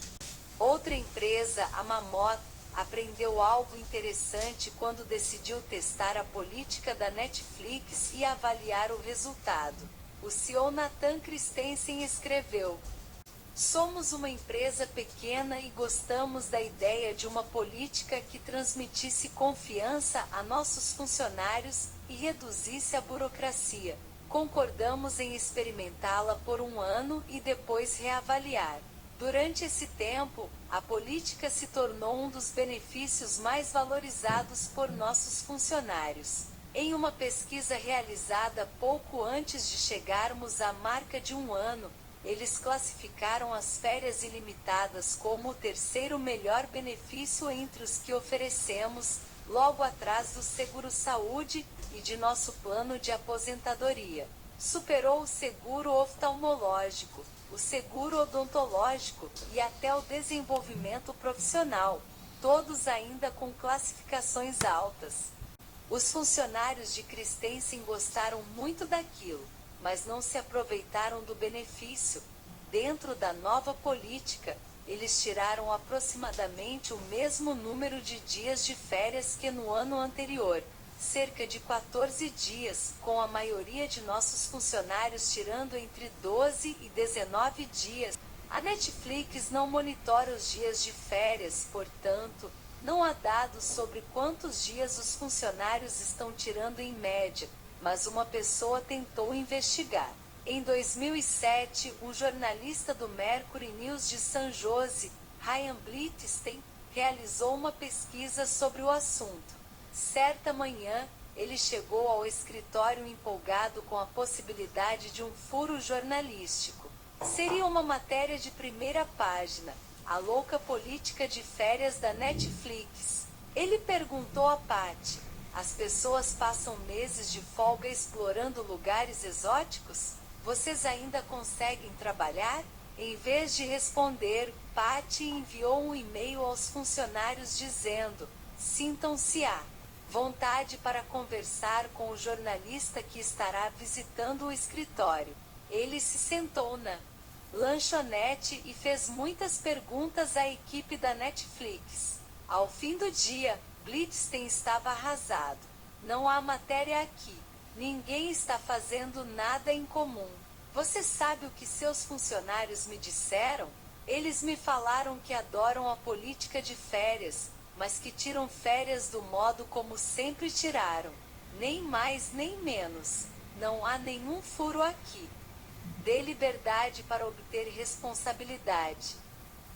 Outra empresa, a Mammoth, aprendeu algo interessante quando decidiu testar a política da Netflix e avaliar o resultado. O CEO Nathan Christensen escreveu: "Somos uma empresa pequena e gostamos da ideia de uma política que transmitisse confiança a nossos funcionários e reduzisse a burocracia. Concordamos em experimentá-la por 1 ano e depois reavaliar. Durante esse tempo, a política se tornou um dos benefícios mais valorizados por nossos funcionários." Em uma pesquisa realizada pouco antes de chegarmos à marca de 1 ano, eles classificaram as férias ilimitadas como o 3º melhor benefício entre os que oferecemos, logo atrás do seguro-saúde e de nosso plano de aposentadoria. Superou o seguro oftalmológico, o seguro odontológico e até o desenvolvimento profissional, todos ainda com classificações altas. Os funcionários de Christensen gostaram muito daquilo, mas não se aproveitaram do benefício. Dentro da nova política, eles tiraram aproximadamente o mesmo número de dias de férias que no ano anterior, cerca de 14 dias, com a maioria de nossos funcionários tirando entre 12 e 19 dias. A Netflix não monitora os dias de férias, portanto, não há dados sobre quantos dias os funcionários estão tirando em média, mas uma pessoa tentou investigar. Em 2007, um jornalista do Mercury News de San Jose, Ryan Blitzstein, realizou uma pesquisa sobre o assunto. Certa manhã, ele chegou ao escritório empolgado com a possibilidade de um furo jornalístico. Seria uma matéria de primeira página: a louca política de férias da Netflix. Ele perguntou a Patty: "As pessoas passam meses de folga explorando lugares exóticos? Vocês ainda conseguem trabalhar?" Em vez de responder, Patty enviou um e-mail aos funcionários dizendo: "Sintam-se à vontade para conversar com o jornalista que estará visitando o escritório." Ele se sentou na lanchonete e fez muitas perguntas à equipe da Netflix. Ao fim do dia, Blitzstein estava arrasado. "Não há matéria aqui. Ninguém está fazendo nada em comum. Você sabe o que seus funcionários me disseram? Eles me falaram que adoram a política de férias, mas que tiram férias do modo como sempre tiraram. Nem mais nem menos. Não há nenhum furo aqui. Dê liberdade para obter responsabilidade."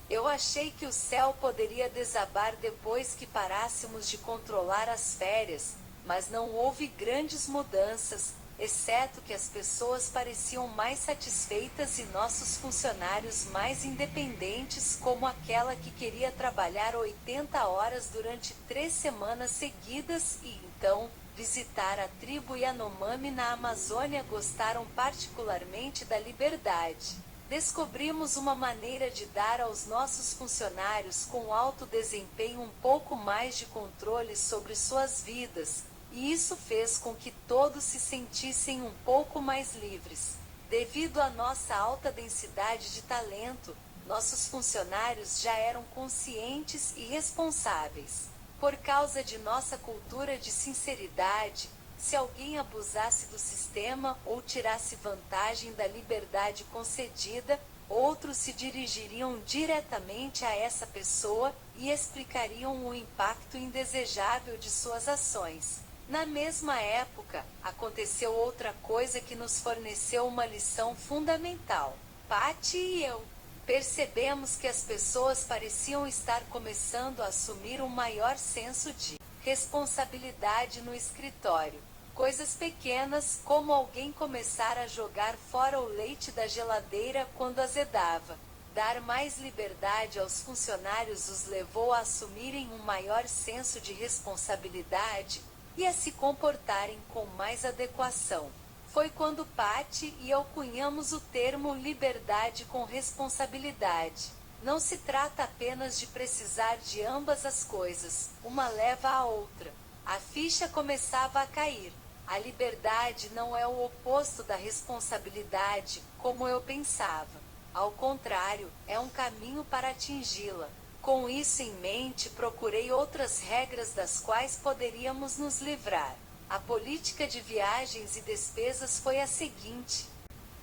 Eu achei que o céu poderia desabar depois que parássemos de controlar as férias, mas não houve grandes mudanças, exceto que as pessoas pareciam mais satisfeitas e nossos funcionários mais independentes, como aquela que queria trabalhar 80 horas durante 3 semanas seguidas e, então, visitar a tribo Yanomami na Amazônia. Gostaram particularmente da liberdade. Descobrimos uma maneira de dar aos nossos funcionários com alto desempenho um pouco mais de controle sobre suas vidas, e isso fez com que todos se sentissem um pouco mais livres. Devido à nossa alta densidade de talento, nossos funcionários já eram conscientes e responsáveis. Por causa de nossa cultura de sinceridade, Se alguém abusasse do sistema ou tirasse vantagem da liberdade concedida, outros se dirigiriam diretamente a essa pessoa e explicariam o impacto indesejável de suas ações. Na mesma época, aconteceu outra coisa que nos forneceu uma lição fundamental. Patty e eu percebemos que as pessoas pareciam estar começando a assumir um maior senso de responsabilidade no escritório. Coisas pequenas, como alguém começar a jogar fora o leite da geladeira quando azedava. Dar mais liberdade aos funcionários os levou a assumirem um maior senso de responsabilidade e a se comportarem com mais adequação. Foi quando Patty e eu cunhamos o termo liberdade com responsabilidade. Não se trata apenas de precisar de ambas as coisas, uma leva à outra. A ficha começava a cair. A liberdade não é o oposto da responsabilidade, como eu pensava. Ao contrário, é um caminho para atingi-la. Com isso em mente, procurei outras regras das quais poderíamos nos livrar. A política de viagens e despesas foi a seguinte: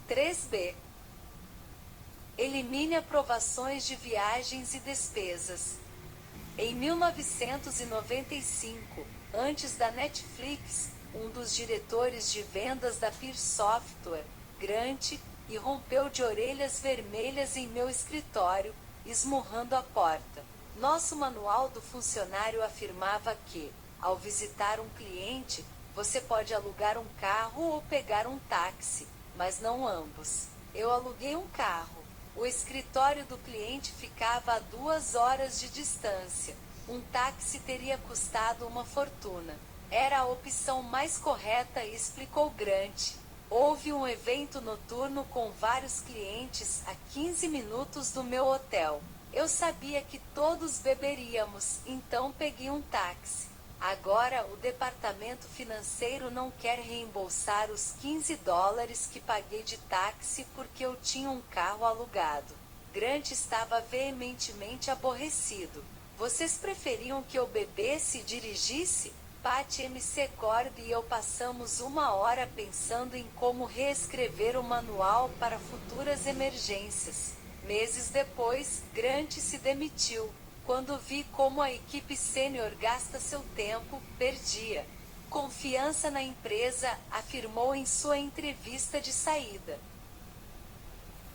3b. Elimine aprovações de viagens e despesas. Em 1995, antes da Netflix, um dos diretores de vendas da Peer Software, Grant, irrompeu de orelhas vermelhas em meu escritório, esmurrando a porta. Nosso manual do funcionário afirmava que, ao visitar um cliente, você pode alugar um carro ou pegar um táxi, mas não ambos. Eu aluguei um carro. O escritório do cliente ficava a 2 horas de distância. Um táxi teria custado uma fortuna. Era a opção mais correta, explicou Grant. Houve um evento noturno com vários clientes a 15 minutos do meu hotel. Eu sabia que todos beberíamos, então peguei um táxi. Agora o departamento financeiro não quer reembolsar os $15 que paguei de táxi porque eu tinha um carro alugado. Grant estava veementemente aborrecido. Vocês preferiam que eu bebesse e dirigisse? Patty McCord e eu passamos 1 hora pensando em como reescrever o manual para futuras emergências. Meses depois, Grant se demitiu. Quando vi como a equipe sênior gasta seu tempo, perdia confiança na empresa, afirmou em sua entrevista de saída.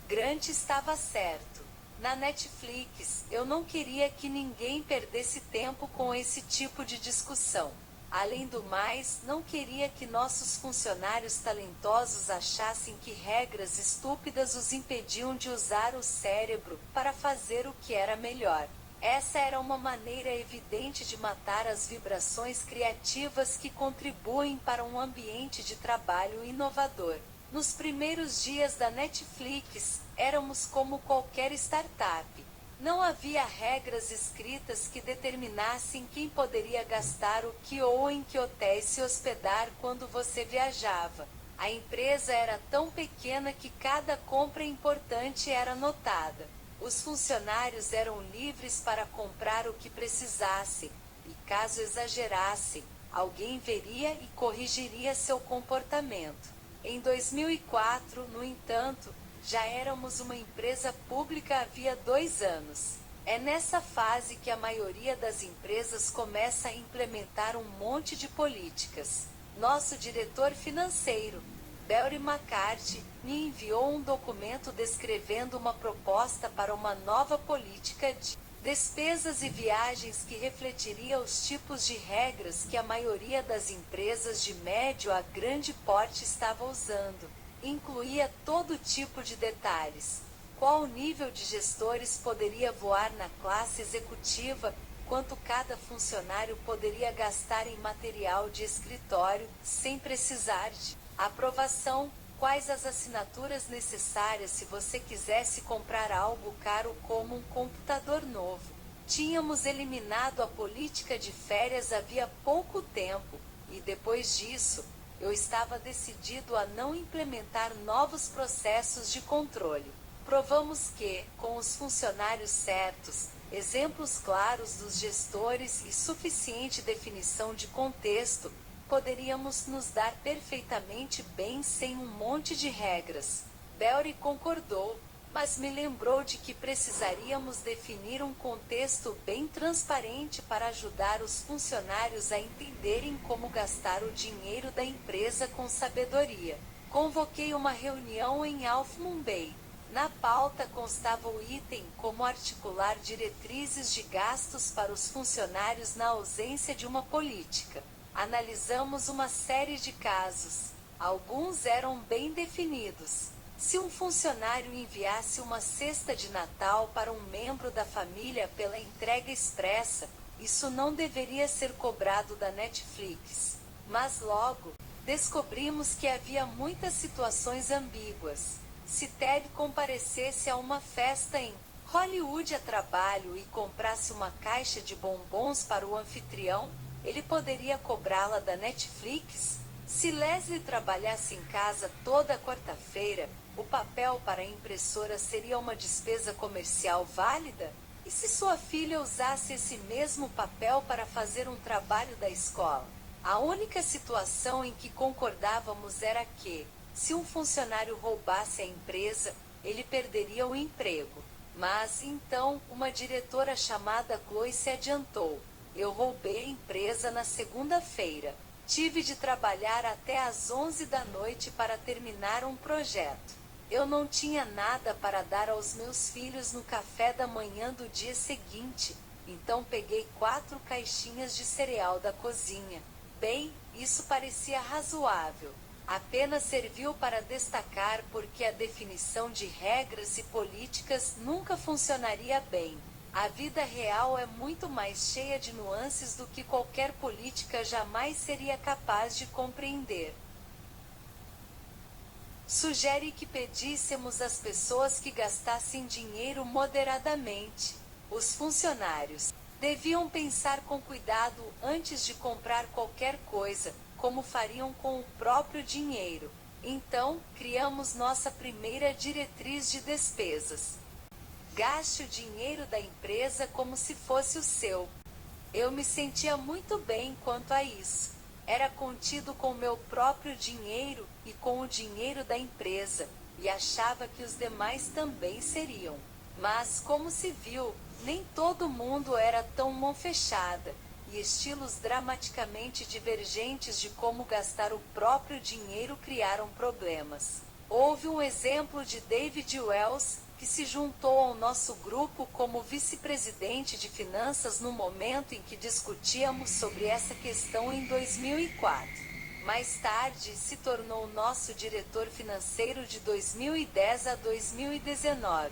Grant estava certo. Na Netflix, eu não queria que ninguém perdesse tempo com esse tipo de discussão. Além do mais, não queria que nossos funcionários talentosos achassem que regras estúpidas os impediam de usar o cérebro para fazer o que era melhor. Essa era uma maneira evidente de matar as vibrações criativas que contribuem para um ambiente de trabalho inovador. Nos primeiros dias da Netflix, éramos como qualquer startup. Não havia regras escritas que determinassem quem poderia gastar o que ou em que hotéis se hospedar quando você viajava. A empresa era tão pequena que cada compra importante era notada. Os funcionários eram livres para comprar o que precisassem, e caso exagerassem, alguém veria e corrigiria seu comportamento. Em 2004, no entanto, já éramos uma empresa pública havia 2 anos. É nessa fase que a maioria das empresas começa a implementar um monte de políticas. Nosso diretor financeiro, Barry McCarthy, me enviou um documento descrevendo uma proposta para uma nova política de despesas e viagens que refletiria os tipos de regras que a maioria das empresas de médio a grande porte estava usando. Incluía todo tipo de detalhes. Qual nível de gestores poderia voar na classe executiva, quanto cada funcionário poderia gastar em material de escritório, sem precisar de aprovação, quais as assinaturas necessárias se você quisesse comprar algo caro como um computador novo. Tínhamos eliminado a política de férias havia pouco tempo, e depois disso, eu estava decidido a não implementar novos processos de controle. Provamos que, com os funcionários certos, exemplos claros dos gestores e suficiente definição de contexto, poderíamos nos dar perfeitamente bem sem um monte de regras. Belry concordou, mas me lembrou de que precisaríamos definir um contexto bem transparente para ajudar os funcionários a entenderem como gastar o dinheiro da empresa com sabedoria. Convoquei uma reunião em Half Moon Bay. Na pauta constava o item como articular diretrizes de gastos para os funcionários na ausência de uma política. Analisamos uma série de casos. Alguns eram bem definidos. Se um funcionário enviasse uma cesta de Natal para um membro da família pela entrega expressa, isso não deveria ser cobrado da Netflix. Mas logo, descobrimos que havia muitas situações ambíguas. Se Ted comparecesse a uma festa em Hollywood a trabalho e comprasse uma caixa de bombons para o anfitrião, ele poderia cobrá-la da Netflix? Se Leslie trabalhasse em casa toda quarta-feira, o papel para a impressora seria uma despesa comercial válida? E se sua filha usasse esse mesmo papel para fazer um trabalho da escola? A única situação em que concordávamos era que, se um funcionário roubasse a empresa, ele perderia o emprego. Mas, então, uma diretora chamada Chloe se adiantou. Eu roubei a empresa na segunda-feira. Tive de trabalhar até às 11 da noite para terminar um projeto. Eu não tinha nada para dar aos meus filhos no café da manhã do dia seguinte, então peguei 4 caixinhas de cereal da cozinha. Bem, isso parecia razoável. Apenas serviu para destacar porque a definição de regras e políticas nunca funcionaria bem. A vida real é muito mais cheia de nuances do que qualquer política jamais seria capaz de compreender. Sugere que pedíssemos às pessoas que gastassem dinheiro moderadamente. Os funcionários deviam pensar com cuidado antes de comprar qualquer coisa, como fariam com o próprio dinheiro. Então, criamos nossa primeira diretriz de despesas. Gaste o dinheiro da empresa como se fosse o seu. Eu me sentia muito bem quanto a isso. Era contido com meu próprio dinheiro e com o dinheiro da empresa, e achava que os demais também seriam. Mas, como se viu, nem todo mundo era tão mão fechada, e estilos dramaticamente divergentes de como gastar o próprio dinheiro criaram problemas. Houve um exemplo de David Wells, que se juntou ao nosso grupo como vice-presidente de finanças no momento em que discutíamos sobre essa questão em 2004. Mais tarde, se tornou nosso diretor financeiro de 2010 a 2019.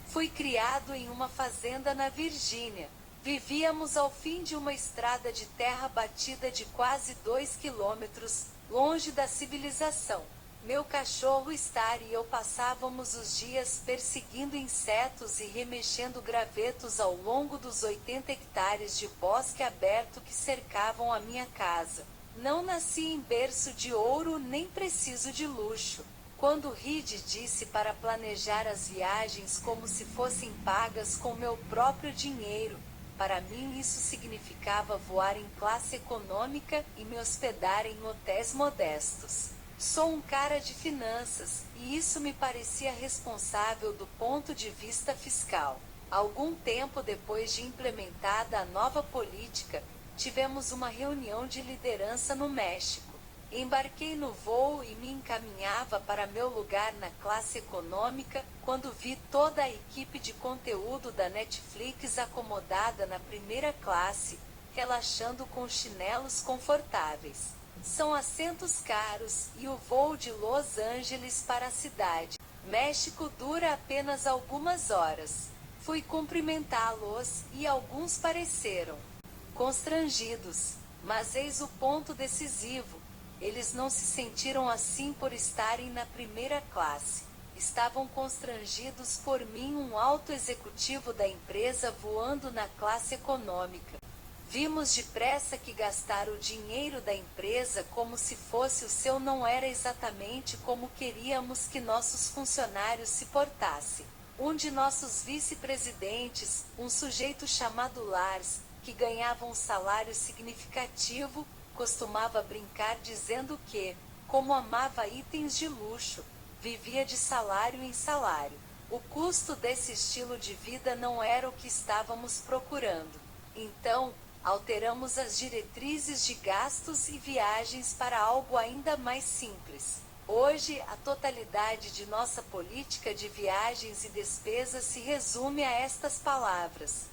Fui criado em uma fazenda na Virgínia. Vivíamos ao fim de uma estrada de terra batida de quase 2 quilômetros, longe da civilização. Meu cachorro Star e eu passávamos os dias perseguindo insetos e remexendo gravetos ao longo dos 80 hectares de bosque aberto que cercavam a minha casa. Não nasci em berço de ouro nem preciso de luxo. Quando Reed disse para planejar as viagens como se fossem pagas com meu próprio dinheiro, para mim isso significava voar em classe econômica e me hospedar em hotéis modestos. Sou um cara de finanças, e isso me parecia responsável do ponto de vista fiscal. Algum tempo depois de implementada a nova política, tivemos uma reunião de liderança no México. Embarquei no voo e me encaminhava para meu lugar na classe econômica, quando vi toda a equipe de conteúdo da Netflix acomodada na primeira classe, relaxando com chinelos confortáveis. São assentos caros, e o voo de Los Angeles para a cidade México dura apenas algumas horas. Fui cumprimentá-los, e alguns pareceram constrangidos. Mas eis o ponto decisivo. Eles não se sentiram assim por estarem na primeira classe. Estavam constrangidos por mim, um alto executivo da empresa, voando na classe econômica. Vimos depressa que gastar o dinheiro da empresa como se fosse o seu não era exatamente como queríamos que nossos funcionários se portassem. Um de nossos vice-presidentes, um sujeito chamado Lars, que ganhava um salário significativo, costumava brincar dizendo que, como amava itens de luxo, vivia de salário em salário. O custo desse estilo de vida não era o que estávamos procurando. Então, alteramos as diretrizes de gastos e viagens para algo ainda mais simples. Hoje, a totalidade de nossa política de viagens e despesas se resume a estas palavras: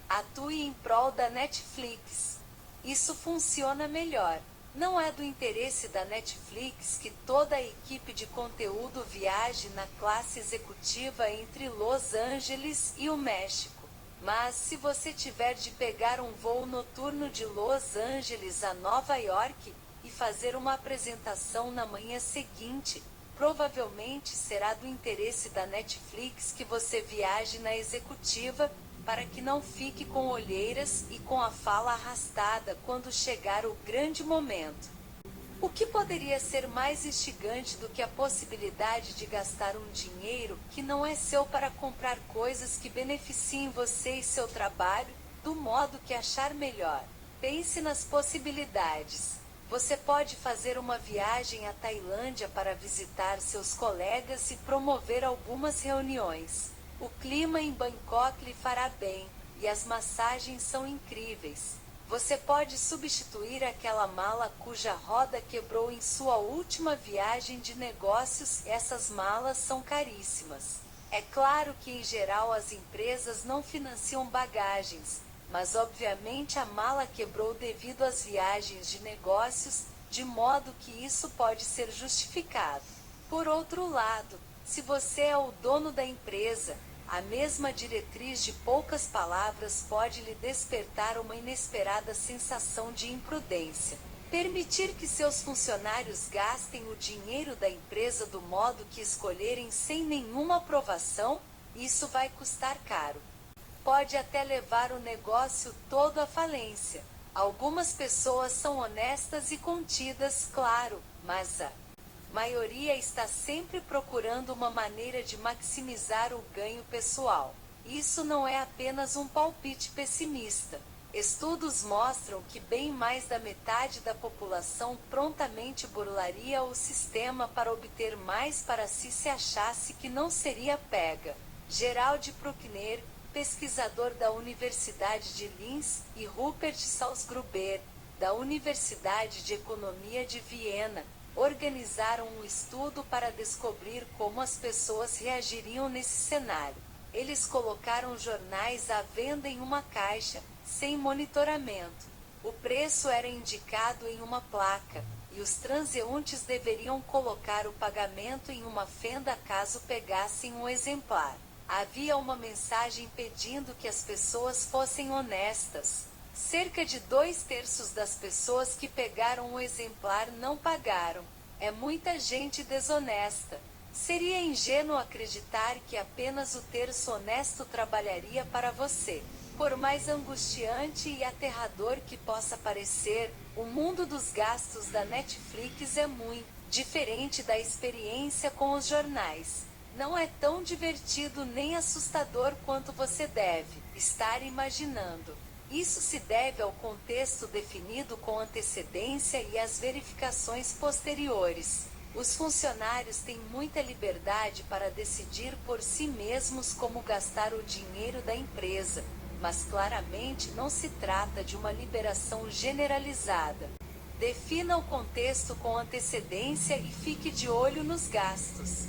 atue em prol da Netflix. Isso funciona melhor. Não é do interesse da Netflix que toda a equipe de conteúdo viaje na classe executiva entre Los Angeles e o México. Mas se você tiver de pegar um voo noturno de Los Angeles a Nova York e fazer uma apresentação na manhã seguinte, provavelmente será do interesse da Netflix que você viaje na executiva, para que não fique com olheiras e com a fala arrastada quando chegar o grande momento. O que poderia ser mais instigante do que a possibilidade de gastar um dinheiro que não é seu para comprar coisas que beneficiem você e seu trabalho, do modo que achar melhor? Pense nas possibilidades. Você pode fazer uma viagem à Tailândia para visitar seus colegas e promover algumas reuniões. O clima em Bangkok lhe fará bem, e as massagens são incríveis. Você pode substituir aquela mala cuja roda quebrou em sua última viagem de negócios. Essas malas são caríssimas. É claro que em geral as empresas não financiam bagagens, mas obviamente a mala quebrou devido às viagens de negócios, de modo que isso pode ser justificado. Por outro lado, se você é o dono da empresa, a mesma diretriz de poucas palavras pode lhe despertar uma inesperada sensação de imprudência. Permitir que seus funcionários gastem o dinheiro da empresa do modo que escolherem sem nenhuma aprovação, isso vai custar caro. Pode até levar o negócio todo à falência. Algumas pessoas são honestas e contidas, claro, mas a maioria está sempre procurando uma maneira de maximizar o ganho pessoal. Isso não é apenas um palpite pessimista. Estudos mostram que bem mais da metade da população prontamente burlaria o sistema para obter mais para si se achasse que não seria pega. Gerald Bruckner, pesquisador da Universidade de Linz, e Rupert Salzgruber, da Universidade de Economia de Viena, organizaram um estudo para descobrir como as pessoas reagiriam nesse cenário. Eles colocaram jornais à venda em uma caixa, sem monitoramento. O preço era indicado em uma placa, e os transeuntes deveriam colocar o pagamento em uma fenda caso pegassem um exemplar. Havia uma mensagem pedindo que as pessoas fossem honestas. Cerca de 2/3 das pessoas que pegaram o exemplar não pagaram. É muita gente desonesta. Seria ingênuo acreditar que apenas o terço honesto trabalharia para você. Por mais angustiante e aterrador que possa parecer, o mundo dos gastos da Netflix é muito diferente da experiência com os jornais. Não é tão divertido nem assustador quanto você deve estar imaginando. Isso se deve ao contexto definido com antecedência e às verificações posteriores. Os funcionários têm muita liberdade para decidir por si mesmos como gastar o dinheiro da empresa, mas claramente não se trata de uma liberação generalizada. Defina o contexto com antecedência e fique de olho nos gastos.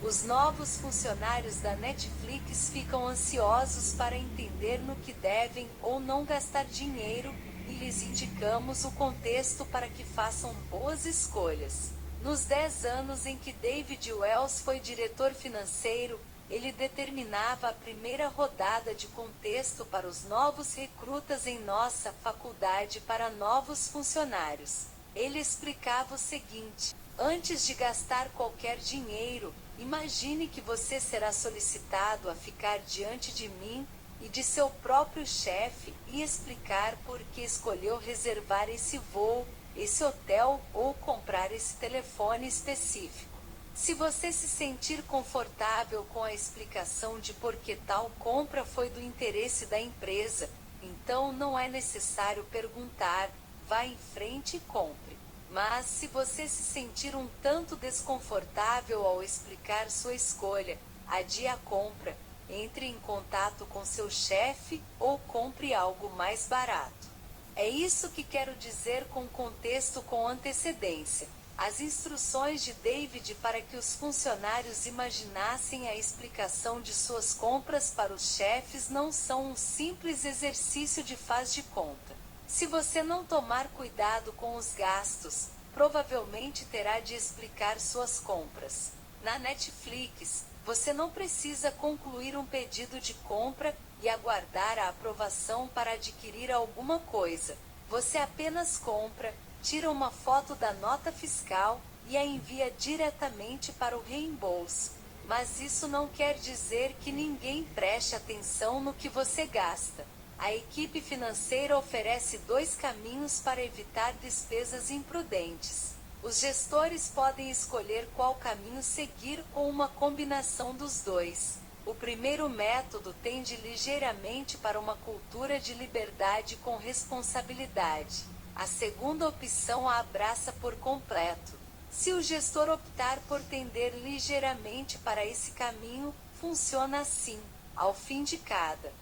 Os novos funcionários da Netflix ficam ansiosos para entender no que devem ou não gastar dinheiro, e lhes indicamos o contexto para que façam boas escolhas. Nos 10 anos em que David Wells foi diretor financeiro, ele determinava a primeira rodada de contexto para os novos recrutas em nossa faculdade para novos funcionários. Ele explicava o seguinte: antes de gastar qualquer dinheiro, imagine que você será solicitado a ficar diante de mim e de seu próprio chefe e explicar por que escolheu reservar esse voo, esse hotel ou comprar esse telefone específico. Se você se sentir confortável com a explicação de por que tal compra foi do interesse da empresa, então não é necessário perguntar: vá em frente e compre. Mas se você se sentir um tanto desconfortável ao explicar sua escolha, adie a compra, entre em contato com seu chefe ou compre algo mais barato. É isso que quero dizer com contexto com antecedência. As instruções de David para que os funcionários imaginassem a explicação de suas compras para os chefes não são um simples exercício de faz de conta. Se você não tomar cuidado com os gastos, provavelmente terá de explicar suas compras. Na Netflix, você não precisa concluir um pedido de compra e aguardar a aprovação para adquirir alguma coisa. Você apenas compra, tira uma foto da nota fiscal e a envia diretamente para o reembolso. Mas isso não quer dizer que ninguém preste atenção no que você gasta. A equipe financeira oferece 2 caminhos para evitar despesas imprudentes. Os gestores podem escolher qual caminho seguir ou uma combinação dos dois. O primeiro método tende ligeiramente para uma cultura de liberdade com responsabilidade. A segunda opção a abraça por completo. Se o gestor optar por tender ligeiramente para esse caminho, funciona assim. Ao fim de cada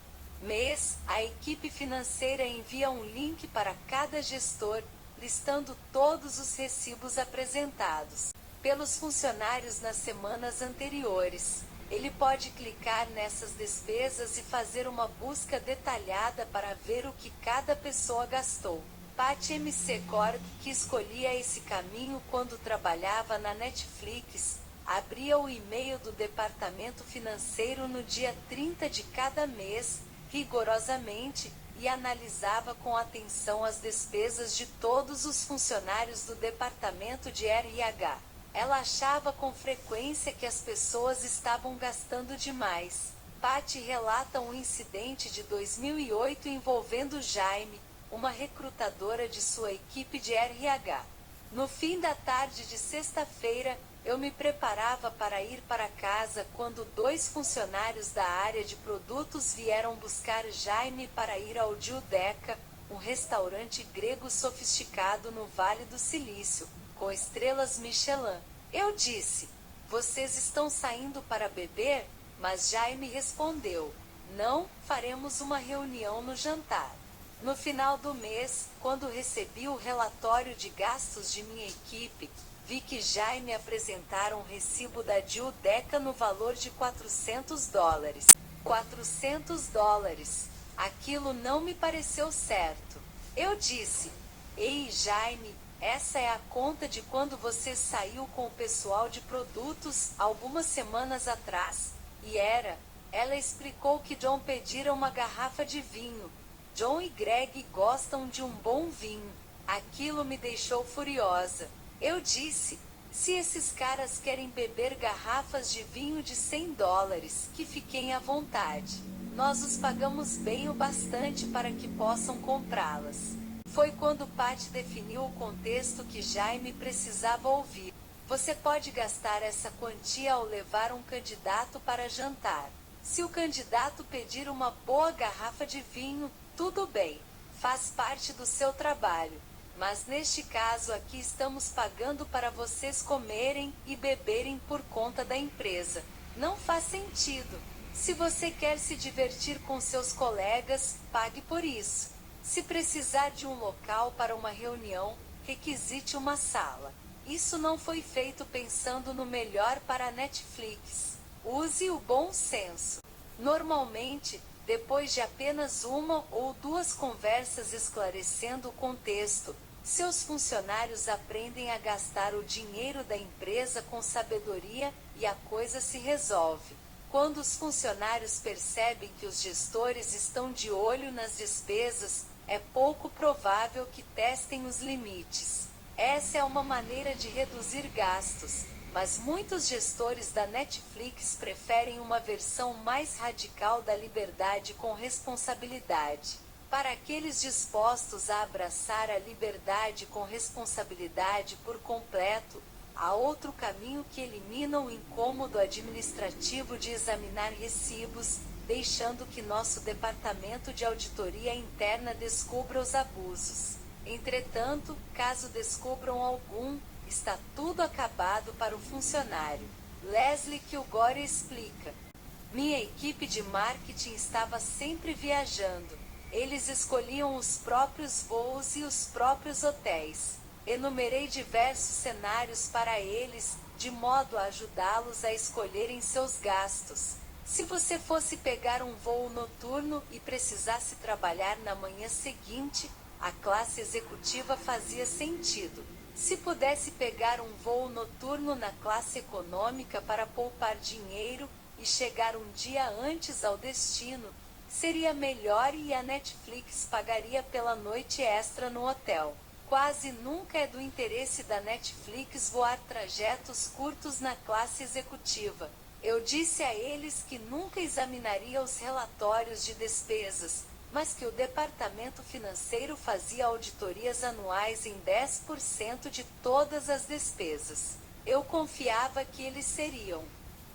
mês, a equipe financeira envia um link para cada gestor, listando todos os recibos apresentados pelos funcionários nas semanas anteriores. Ele pode clicar nessas despesas e fazer uma busca detalhada para ver o que cada pessoa gastou. Patty McCord, que escolhia esse caminho quando trabalhava na Netflix, abria o e-mail do departamento financeiro no dia 30 de cada mês, rigorosamente, e analisava com atenção as despesas de todos os funcionários do departamento de RH. Ela achava com frequência que as pessoas estavam gastando demais. Patty relata um incidente de 2008 envolvendo Jaime, uma recrutadora de sua equipe de RH. No fim da tarde de sexta-feira, eu me preparava para ir para casa quando 2 funcionários da área de produtos vieram buscar Jaime para ir ao Giudecca, um restaurante grego sofisticado no Vale do Silício, com estrelas Michelin. Eu disse: "Vocês estão saindo para beber?" Mas Jaime respondeu: "Não, faremos uma reunião no jantar." No final do mês, quando recebi o relatório de gastos de minha equipe, vi que Jaime apresentara um recibo da Giudecca no valor de $400. $400. Aquilo não me pareceu certo. Eu disse: "Ei, Jaime, essa é a conta de quando você saiu com o pessoal de produtos, algumas semanas atrás." E era. Ela explicou que John pedira uma garrafa de vinho. John e Greg gostam de um bom vinho. Aquilo me deixou furiosa. Eu disse: "Se esses caras querem beber garrafas de vinho de $100, que fiquem à vontade. Nós os pagamos bem o bastante para que possam comprá-las." Foi quando Patty definiu o contexto que Jaime precisava ouvir. Você pode gastar essa quantia ao levar um candidato para jantar. Se o candidato pedir uma boa garrafa de vinho, tudo bem, faz parte do seu trabalho. Mas neste caso aqui estamos pagando para vocês comerem e beberem por conta da empresa. Não faz sentido. Se você quer se divertir com seus colegas, pague por isso. Se precisar de um local para uma reunião, requisite uma sala. Isso não foi feito pensando no melhor para a Netflix. Use o bom senso. Normalmente, depois de apenas uma ou 2 conversas esclarecendo o contexto, seus funcionários aprendem a gastar o dinheiro da empresa com sabedoria e a coisa se resolve. Quando os funcionários percebem que os gestores estão de olho nas despesas, é pouco provável que testem os limites. Essa é uma maneira de reduzir gastos, mas muitos gestores da Netflix preferem uma versão mais radical da liberdade com responsabilidade. Para aqueles dispostos a abraçar a liberdade com responsabilidade por completo, há outro caminho que elimina o incômodo administrativo de examinar recibos, deixando que nosso departamento de auditoria interna descubra os abusos. Entretanto, caso descubram algum, está tudo acabado para o funcionário. Leslie Kilgore explica. Minha equipe de marketing estava sempre viajando. Eles escolhiam os próprios voos e os próprios hotéis. Enumerei diversos cenários para eles, de modo a ajudá-los a escolherem seus gastos. Se você fosse pegar um voo noturno e precisasse trabalhar na manhã seguinte, a classe executiva fazia sentido. Se pudesse pegar um voo noturno na classe econômica para poupar dinheiro e chegar um dia antes ao destino, seria melhor e a Netflix pagaria pela noite extra no hotel. Quase nunca é do interesse da Netflix voar trajetos curtos na classe executiva. Eu disse a eles que nunca examinaria os relatórios de despesas, mas que o departamento financeiro fazia auditorias anuais em 10% de todas as despesas. Eu confiava que eles seriam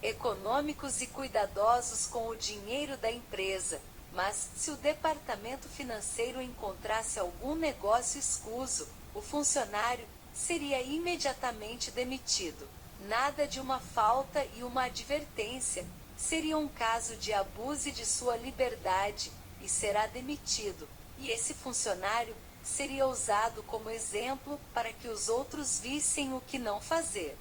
econômicos e cuidadosos com o dinheiro da empresa, mas, se o departamento financeiro encontrasse algum negócio escuso, o funcionário seria imediatamente demitido. Nada de uma falta e uma advertência, seria um caso de abuso de sua liberdade, e será demitido, e esse funcionário seria usado como exemplo para que os outros vissem o que não fazer.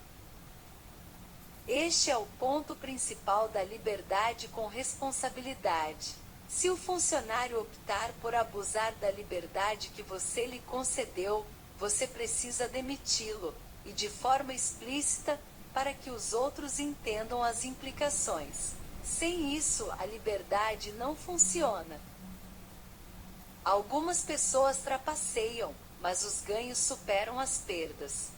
Este é o ponto principal da liberdade com responsabilidade. Se o funcionário optar por abusar da liberdade que você lhe concedeu, você precisa demiti-lo, e de forma explícita, para que os outros entendam as implicações. Sem isso, a liberdade não funciona. Algumas pessoas trapaceiam, mas os ganhos superam as perdas.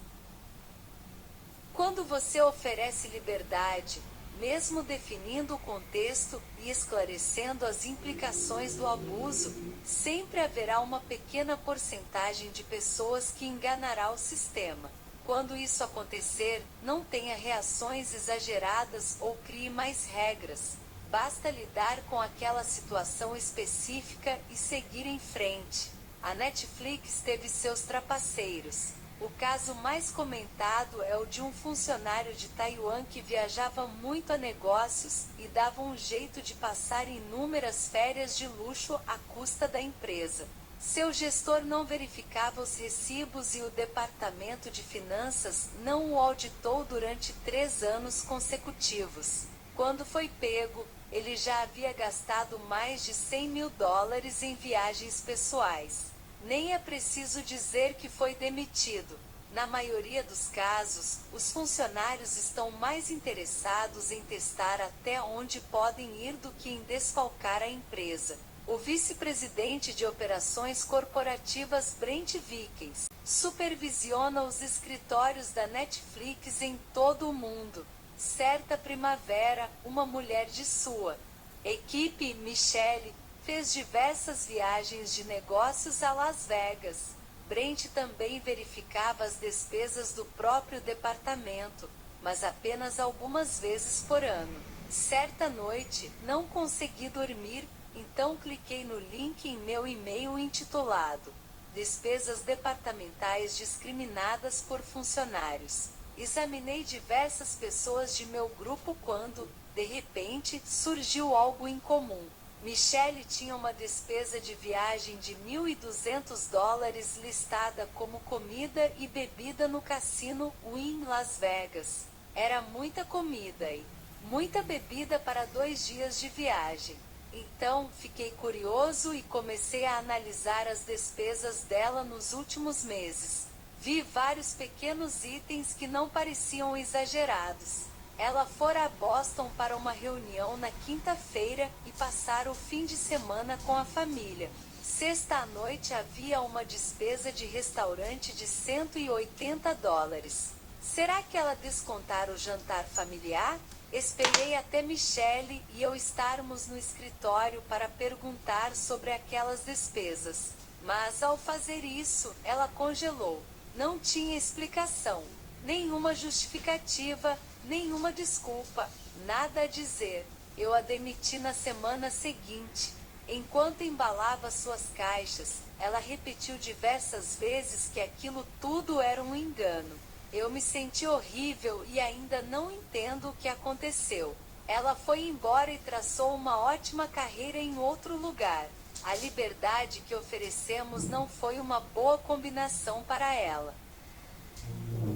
Quando você oferece liberdade, mesmo definindo o contexto e esclarecendo as implicações do abuso, sempre haverá uma pequena porcentagem de pessoas que enganará o sistema. Quando isso acontecer, não tenha reações exageradas ou crie mais regras. Basta lidar com aquela situação específica e seguir em frente. A Netflix teve seus trapaceiros. O caso mais comentado é o de um funcionário de Taiwan que viajava muito a negócios e dava um jeito de passar inúmeras férias de luxo à custa da empresa. Seu gestor não verificava os recibos e o departamento de finanças não o auditou durante 3 anos consecutivos. Quando foi pego, ele já havia gastado mais de $100.000 em viagens pessoais. Nem é preciso dizer que foi demitido. Na maioria dos casos, os funcionários estão mais interessados em testar até onde podem ir do que em desfalcar a empresa. O vice-presidente de operações corporativas Brent Vickens supervisiona os escritórios da Netflix em todo o mundo. Certa primavera, uma mulher de sua equipe, Michelle, fez diversas viagens de negócios a Las Vegas. Brent também verificava as despesas do próprio departamento, mas apenas algumas vezes por ano. Certa noite, não consegui dormir, então cliquei no link em meu e-mail intitulado Despesas Departamentais Discriminadas por Funcionários. Examinei diversas pessoas de meu grupo quando, de repente, surgiu algo em comum. Michelle tinha uma despesa de viagem de $1.200 listada como comida e bebida no cassino Wynn Las Vegas. Era muita comida e muita bebida para 2 dias de viagem. Então, fiquei curioso e comecei a analisar as despesas dela nos últimos meses. Vi vários pequenos itens que não pareciam exagerados. Ela fora a Boston para uma reunião na quinta-feira e passara o fim de semana com a família. Sexta à noite havia uma despesa de restaurante de $180. Será que ela descontara o jantar familiar? Esperei até Michelle e eu estarmos no escritório para perguntar sobre aquelas despesas. Mas ao fazer isso, ela congelou. Não tinha explicação, nenhuma justificativa, nenhuma desculpa, nada a dizer. Eu a demiti na semana seguinte. Enquanto embalava suas caixas, ela repetiu diversas vezes que aquilo tudo era um engano. Eu me senti horrível e ainda não entendo o que aconteceu. Ela foi embora e traçou uma ótima carreira em outro lugar. A liberdade que oferecemos não foi uma boa combinação para ela.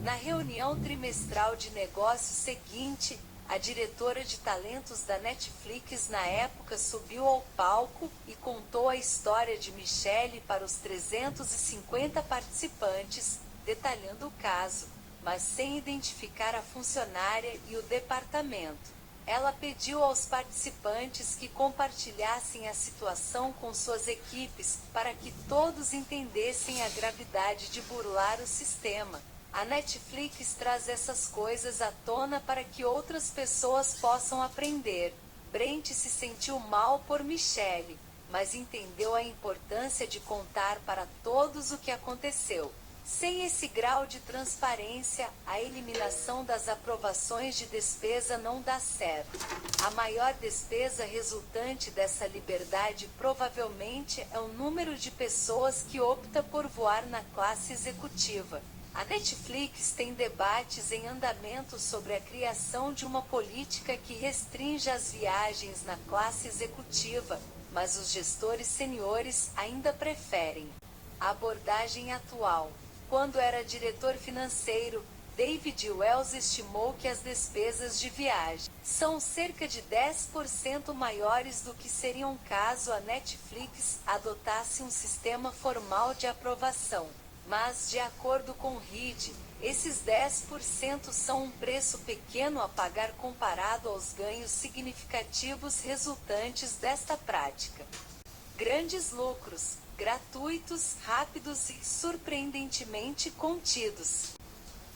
Na reunião trimestral de negócios seguinte, a diretora de talentos da Netflix na época subiu ao palco e contou a história de Michelle para os 350 participantes, detalhando o caso, mas sem identificar a funcionária e o departamento. Ela pediu aos participantes que compartilhassem a situação com suas equipes, para que todos entendessem a gravidade de burlar o sistema. A Netflix traz essas coisas à tona para que outras pessoas possam aprender. Brent se sentiu mal por Michelle, mas entendeu a importância de contar para todos o que aconteceu. Sem esse grau de transparência, a eliminação das aprovações de despesa não dá certo. A maior despesa resultante dessa liberdade provavelmente é o número de pessoas que opta por voar na classe executiva. A Netflix tem debates em andamento sobre a criação de uma política que restringe as viagens na classe executiva, mas os gestores seniores ainda preferem a abordagem atual. Quando era diretor financeiro, David Wells estimou que as despesas de viagem são cerca de 10% maiores do que seriam caso a Netflix adotasse um sistema formal de aprovação. Mas, de acordo com Reed, esses 10% são um preço pequeno a pagar comparado aos ganhos significativos resultantes desta prática. Grandes lucros, gratuitos, rápidos e surpreendentemente contidos.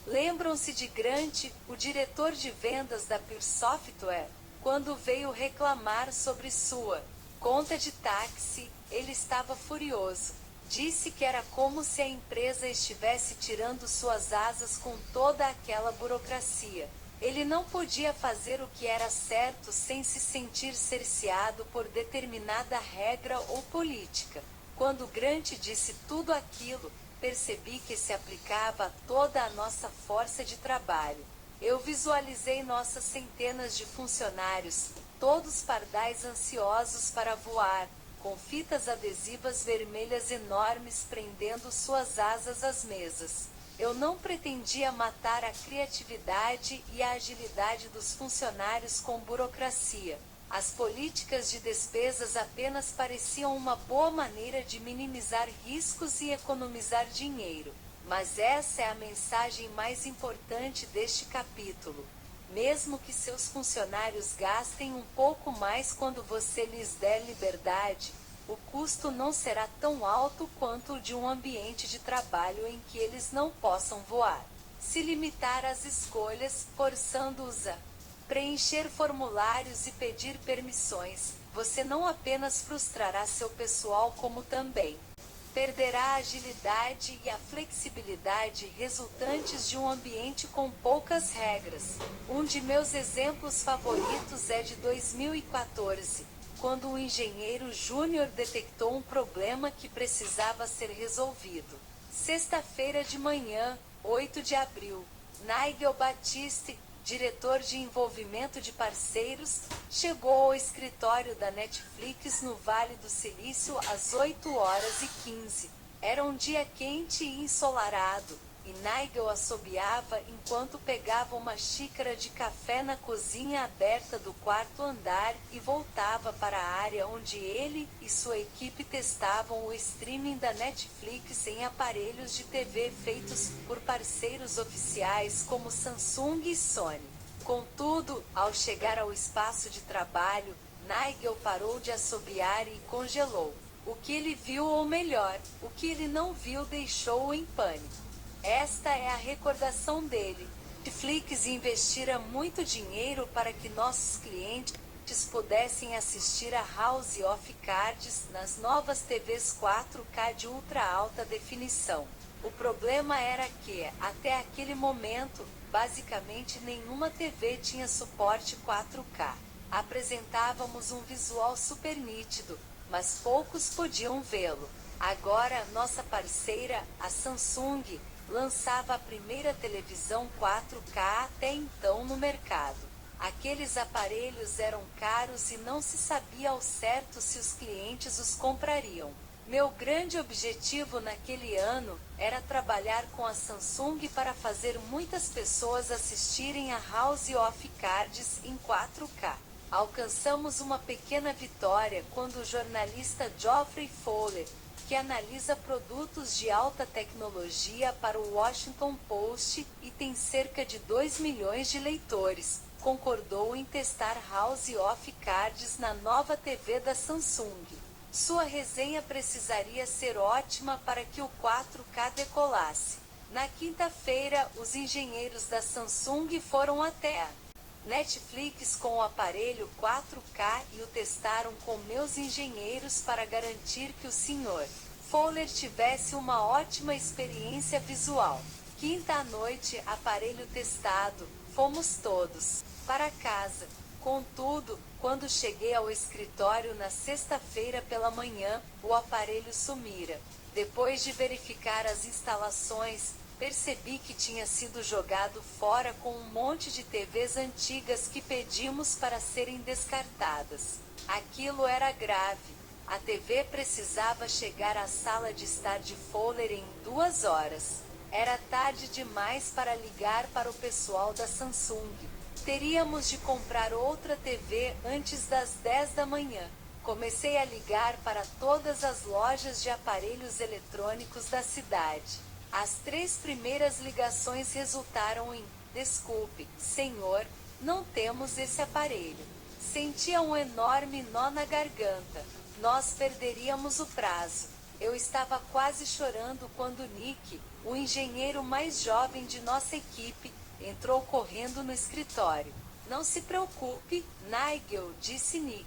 Lembram-se de Grant, o diretor de vendas da Pure Software, quando veio reclamar sobre sua conta de táxi? Ele estava furioso. Disse que era como se a empresa estivesse tirando suas asas com toda aquela burocracia. Ele não podia fazer o que era certo sem se sentir cerceado por determinada regra ou política. Quando Grant disse tudo aquilo, percebi que se aplicava a toda a nossa força de trabalho. Eu visualizei nossas centenas de funcionários, todos pardais ansiosos para voar, com fitas adesivas vermelhas enormes prendendo suas asas às mesas. Eu não pretendia matar a criatividade e a agilidade dos funcionários com burocracia. As políticas de despesas apenas pareciam uma boa maneira de minimizar riscos e economizar dinheiro. Mas essa é a mensagem mais importante deste capítulo. Mesmo que seus funcionários gastem um pouco mais quando você lhes der liberdade, o custo não será tão alto quanto o de um ambiente de trabalho em que eles não possam voar. Se limitar às escolhas, forçando-os a preencher formulários e pedir permissões, você não apenas frustrará seu pessoal como também perderá a agilidade e a flexibilidade resultantes de um ambiente com poucas regras. Um de meus exemplos favoritos é de 2014, quando um engenheiro júnior detectou um problema que precisava ser resolvido. Sexta-feira de manhã, 8 de abril, Nigel Batiste, diretor de envolvimento de parceiros, chegou ao escritório da Netflix no Vale do Silício às 8h15. Era um dia quente e ensolarado, e Nigel assobiava enquanto pegava uma xícara de café na cozinha aberta do quarto andar e voltava para a área onde ele e sua equipe testavam o streaming da Netflix em aparelhos de TV feitos por parceiros oficiais como Samsung e Sony. Contudo, ao chegar ao espaço de trabalho, Nigel parou de assobiar e congelou. O que ele viu, ou melhor, o que ele não viu, deixou-o em pânico. Esta é a recordação dele. Netflix investira muito dinheiro para que nossos clientes pudessem assistir a House of Cards nas novas TVs 4K de ultra alta definição. O problema era que, até aquele momento, basicamente nenhuma TV tinha suporte 4K. Apresentávamos um visual super nítido, mas poucos podiam vê-lo. Agora, nossa parceira, a Samsung, lançava a primeira televisão 4K até então no mercado. Aqueles aparelhos eram caros e não se sabia ao certo se os clientes os comprariam. Meu grande objetivo naquele ano era trabalhar com a Samsung para fazer muitas pessoas assistirem a House of Cards em 4K. Alcançamos uma pequena vitória quando o jornalista Geoffrey Fowler, que analisa produtos de alta tecnologia para o Washington Post e tem cerca de 2 milhões de leitores, concordou em testar House of Cards na nova TV da Samsung. Sua resenha precisaria ser ótima para que o 4K decolasse. Na quinta-feira, os engenheiros da Samsung foram até a Netflix com o aparelho 4K e o testaram com meus engenheiros para garantir que o Sr. Fowler tivesse uma ótima experiência visual. Quinta à noite, aparelho testado, fomos todos para casa. Contudo, quando cheguei ao escritório na sexta-feira pela manhã, o aparelho sumira. Depois de verificar as instalações, percebi que tinha sido jogado fora com um monte de TVs antigas que pedimos para serem descartadas. Aquilo era grave. A TV precisava chegar à sala de estar de Fowler em 2 horas. Era tarde demais para ligar para o pessoal da Samsung. Teríamos de comprar outra TV antes das 10 da manhã. Comecei a ligar para todas as lojas de aparelhos eletrônicos da cidade. As 3 primeiras ligações resultaram em: desculpe, senhor, não temos esse aparelho. Sentia um enorme nó na garganta. Nós perderíamos o prazo. Eu estava quase chorando quando Nick, o engenheiro mais jovem de nossa equipe, entrou correndo no escritório. Não se preocupe, Nigel, disse Nick.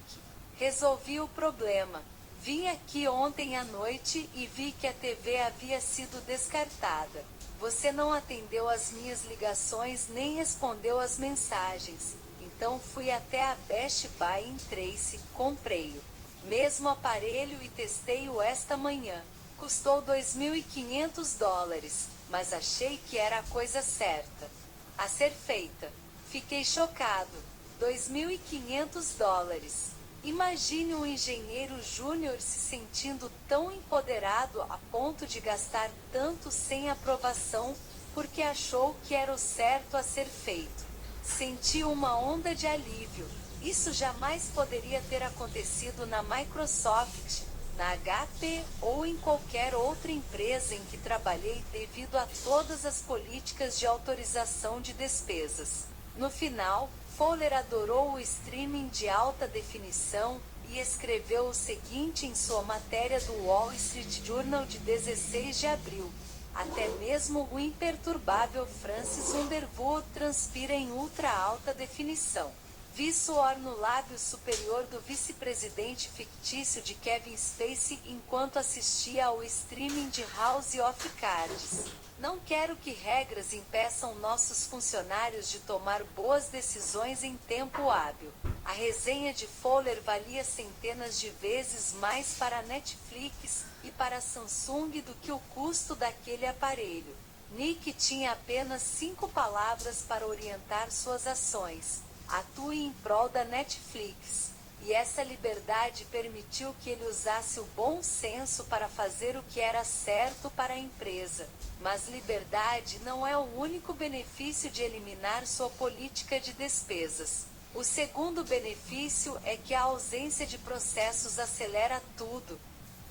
Resolvi o problema. Vim aqui ontem à noite e vi que a TV havia sido descartada. Você não atendeu às minhas ligações nem respondeu às mensagens. Então fui até a Best Buy em Tracy, comprei-o. Mesmo aparelho e testei-o esta manhã. Custou $2.500, mas achei que era a coisa certa a ser feita. Fiquei chocado. $2.500. Imagine um engenheiro júnior se sentindo tão empoderado a ponto de gastar tanto sem aprovação, porque achou que era o certo a ser feito. Senti uma onda de alívio. Isso jamais poderia ter acontecido na Microsoft, na HP ou em qualquer outra empresa em que trabalhei devido a todas as políticas de autorização de despesas. No final, Fowler adorou o streaming de alta definição e escreveu o seguinte em sua matéria do Wall Street Journal de 16 de abril. Até mesmo o imperturbável Francis Underwood transpira em ultra alta definição. Vi suor no lábio superior do vice-presidente fictício de Kevin Spacey enquanto assistia ao streaming de House of Cards. Não quero que regras impeçam nossos funcionários de tomar boas decisões em tempo hábil. A resenha de Fowler valia centenas de vezes mais para a Netflix e para a Samsung do que o custo daquele aparelho. Nick tinha apenas 5 palavras para orientar suas ações. Atue em prol da Netflix. E essa liberdade permitiu que ele usasse o bom senso para fazer o que era certo para a empresa. Mas liberdade não é o único benefício de eliminar sua política de despesas. O segundo benefício é que a ausência de processos acelera tudo.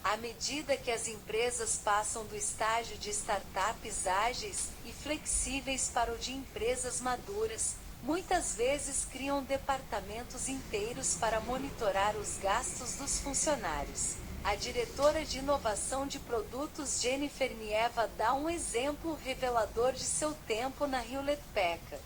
À medida que as empresas passam do estágio de startups ágeis e flexíveis para o de empresas maduras, muitas vezes criam departamentos inteiros para monitorar os gastos dos funcionários. A diretora de inovação de produtos Jennifer Nieva dá um exemplo revelador de seu tempo na Hewlett-Packard.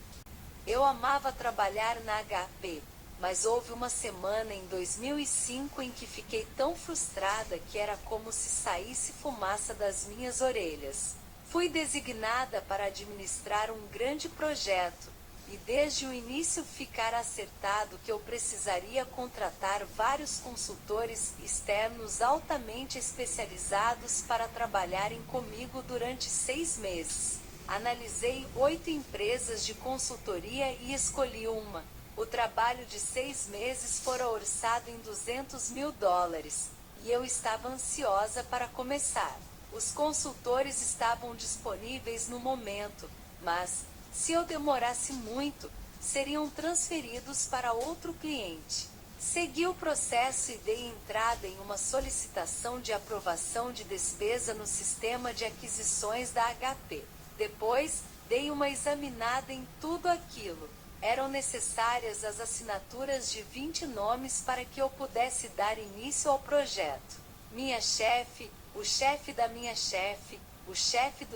Eu amava trabalhar na HP, mas houve uma semana em 2005 em que fiquei tão frustrada que era como se saísse fumaça das minhas orelhas. Fui designada para administrar um grande projeto. e desde o início ficara acertado que eu precisaria contratar vários consultores externos altamente especializados para trabalharem comigo durante 6 meses. Analisei 8 empresas de consultoria e escolhi uma. O trabalho de 6 meses fora orçado em $200.000, e eu estava ansiosa para começar. Os consultores estavam disponíveis no momento, mas, se eu demorasse muito, seriam transferidos para outro cliente. Segui o processo e dei entrada em uma solicitação de aprovação de despesa no sistema de aquisições da HP. Depois, dei uma examinada em tudo aquilo. Eram necessárias as assinaturas de 20 nomes para que eu pudesse dar início ao projeto. Minha chefe, o chefe da minha chefe, o chefe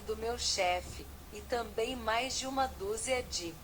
do meu chefe, e também mais de uma dúzia de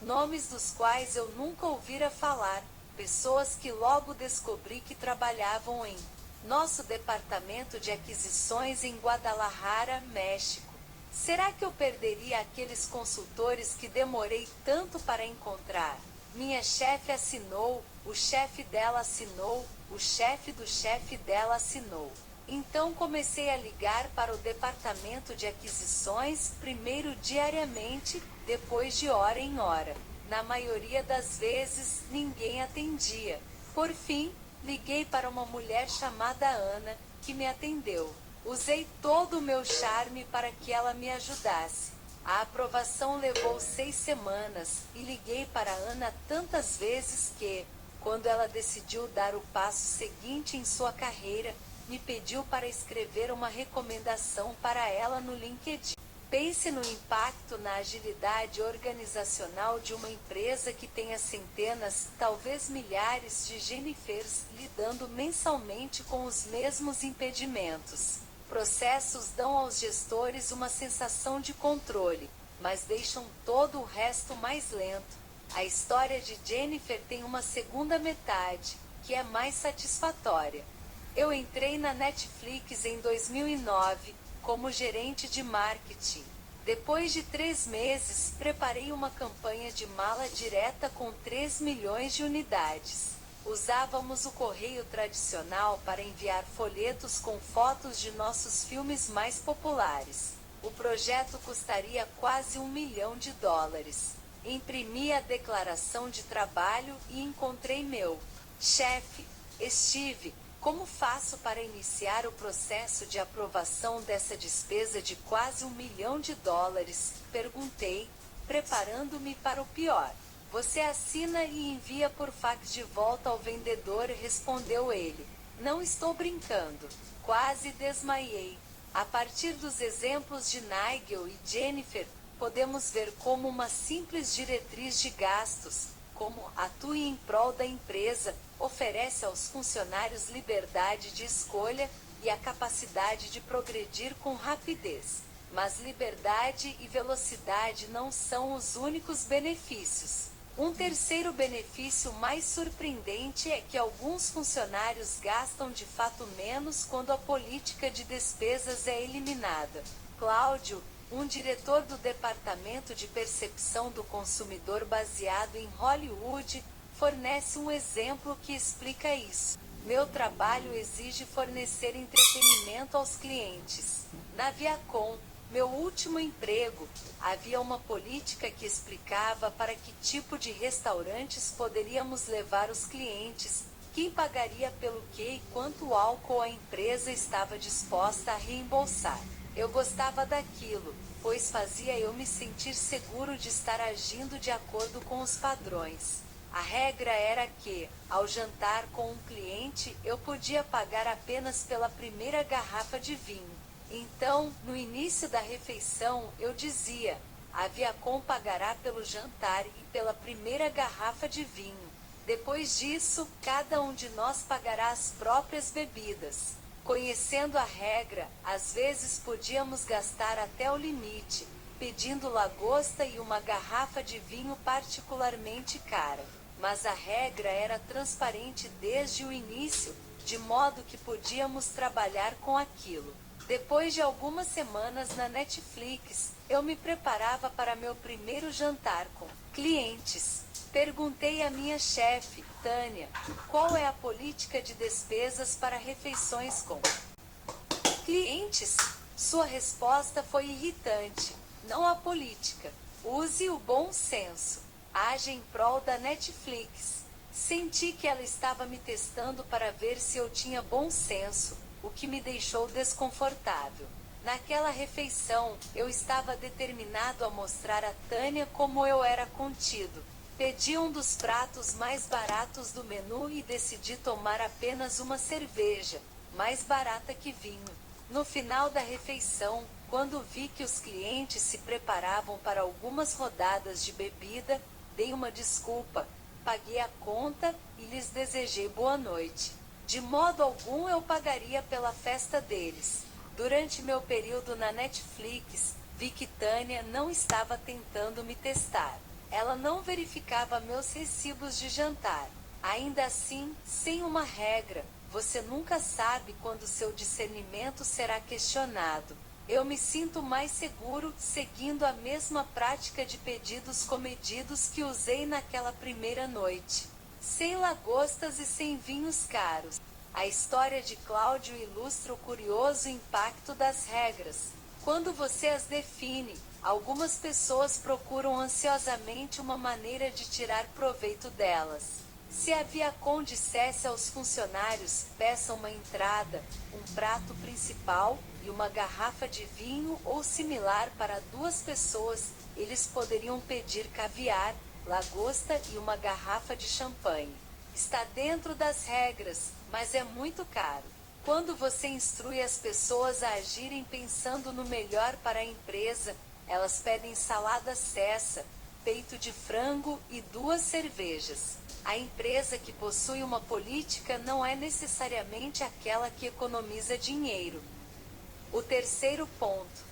nomes dos quais eu nunca ouvira falar, pessoas que logo descobri que trabalhavam em nosso departamento de aquisições em Guadalajara, México. Será que eu perderia aqueles consultores que demorei tanto para encontrar? Minha chefe assinou, o chefe dela assinou, o chefe do chefe dela assinou. Então comecei a ligar para o departamento de aquisições, primeiro diariamente, depois de hora em hora. Na maioria das vezes, ninguém atendia. Por fim, liguei para uma mulher chamada Ana, que me atendeu. Usei todo o meu charme para que ela me ajudasse. A aprovação levou 6 semanas, e liguei para Ana tantas vezes que, quando ela decidiu dar o passo seguinte em sua carreira, me pediu para escrever uma recomendação para ela no LinkedIn. Pense no impacto na agilidade organizacional de uma empresa que tenha centenas, talvez milhares de Jennifers lidando mensalmente com os mesmos impedimentos. Processos dão aos gestores uma sensação de controle, mas deixam todo o resto mais lento. A história de Jennifer tem uma segunda metade, que é mais satisfatória. Eu entrei na Netflix em 2009, como gerente de marketing. Depois de 3 meses, preparei uma campanha de mala direta com 3 milhões de unidades. Usávamos o correio tradicional para enviar folhetos com fotos de nossos filmes mais populares. O projeto custaria quase $1 milhão. Imprimi a declaração de trabalho e encontrei meu chefe, Steve. Como faço para iniciar o processo de aprovação dessa despesa de quase $1 milhão? Perguntei, preparando-me para o pior. Você assina e envia por fax de volta ao vendedor, respondeu ele. Não estou brincando. Quase desmaiei. A partir dos exemplos de Nigel e Jennifer, podemos ver como uma simples diretriz de gastos, como atue em prol da empresa, oferece aos funcionários liberdade de escolha e a capacidade de progredir com rapidez. Mas liberdade e velocidade não são os únicos benefícios. Um terceiro benefício mais surpreendente é que alguns funcionários gastam de fato menos quando a política de despesas é eliminada. Cláudio, um diretor do Departamento de Percepção do Consumidor baseado em Hollywood, fornece um exemplo que explica isso. Meu trabalho exige fornecer entretenimento aos clientes. Na Viacom, meu último emprego, havia uma política que explicava para que tipo de restaurantes poderíamos levar os clientes, quem pagaria pelo que e quanto álcool a empresa estava disposta a reembolsar. Eu gostava daquilo, pois fazia eu me sentir seguro de estar agindo de acordo com os padrões. A regra era que, ao jantar com um cliente, eu podia pagar apenas pela primeira garrafa de vinho. Então, no início da refeição, eu dizia, a Viacom pagará pelo jantar e pela primeira garrafa de vinho. Depois disso, cada um de nós pagará as próprias bebidas. Conhecendo a regra, às vezes podíamos gastar até o limite, pedindo lagosta e uma garrafa de vinho particularmente cara. Mas a regra era transparente desde o início, de modo que podíamos trabalhar com aquilo. Depois de algumas semanas na Netflix, eu me preparava para meu primeiro jantar com clientes. Perguntei à minha chefe, Tânia, qual é a política de despesas para refeições com clientes? Sua resposta foi irritante. Não há política. Use o bom senso. Haja em prol da Netflix. Senti que ela estava me testando para ver se eu tinha bom senso, o que me deixou desconfortável. Naquela refeição, eu estava determinado a mostrar a Tânia como eu era contido. Pedi um dos pratos mais baratos do menu e decidi tomar apenas uma cerveja, mais barata que vinho. No final da refeição, quando vi que os clientes se preparavam para algumas rodadas de bebida, dei uma desculpa, paguei a conta e lhes desejei boa noite. De modo algum eu pagaria pela festa deles. Durante meu período na Netflix, vi que Tânia não estava tentando me testar. Ela não verificava meus recibos de jantar. Ainda assim, sem uma regra, você nunca sabe quando seu discernimento será questionado. Eu me sinto mais seguro seguindo a mesma prática de pedidos comedidos que usei naquela primeira noite. Sem lagostas e sem vinhos caros. A história de Cláudio ilustra o curioso impacto das regras. Quando você as define, algumas pessoas procuram ansiosamente uma maneira de tirar proveito delas. Se a Viacom dissesse aos funcionários, peçam uma entrada, um prato principal e uma garrafa de vinho ou similar para 2 pessoas, eles poderiam pedir caviar, lagosta e uma garrafa de champanhe. Está dentro das regras, mas é muito caro. Quando você instrui as pessoas a agirem pensando no melhor para a empresa, elas pedem salada Cessa, peito de frango e 2 cervejas. A empresa que possui uma política não é necessariamente aquela que economiza dinheiro. O terceiro ponto.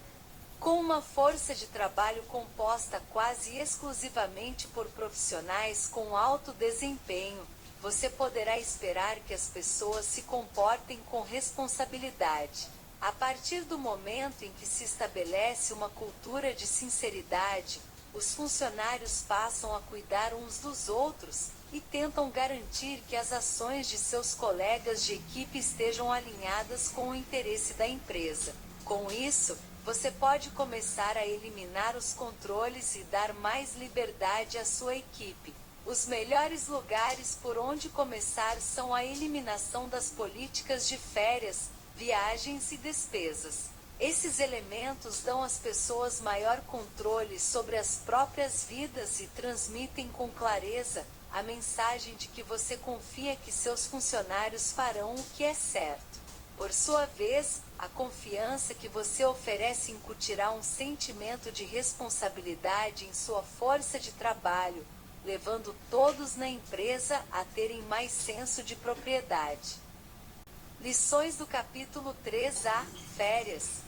Com uma força de trabalho composta quase exclusivamente por profissionais com alto desempenho, você poderá esperar que as pessoas se comportem com responsabilidade. A partir do momento em que se estabelece uma cultura de sinceridade, os funcionários passam a cuidar uns dos outros e tentam garantir que as ações de seus colegas de equipe estejam alinhadas com o interesse da empresa. Com isso, você pode começar a eliminar os controles e dar mais liberdade à sua equipe. Os melhores lugares por onde começar são a eliminação das políticas de férias, viagens e despesas. Esses elementos dão às pessoas maior controle sobre as próprias vidas e transmitem com clareza a mensagem de que você confia que seus funcionários farão o que é certo. Por sua vez, a confiança que você oferece incutirá um sentimento de responsabilidade em sua força de trabalho, levando todos na empresa a terem mais senso de propriedade. Lições do capítulo 3A, Férias.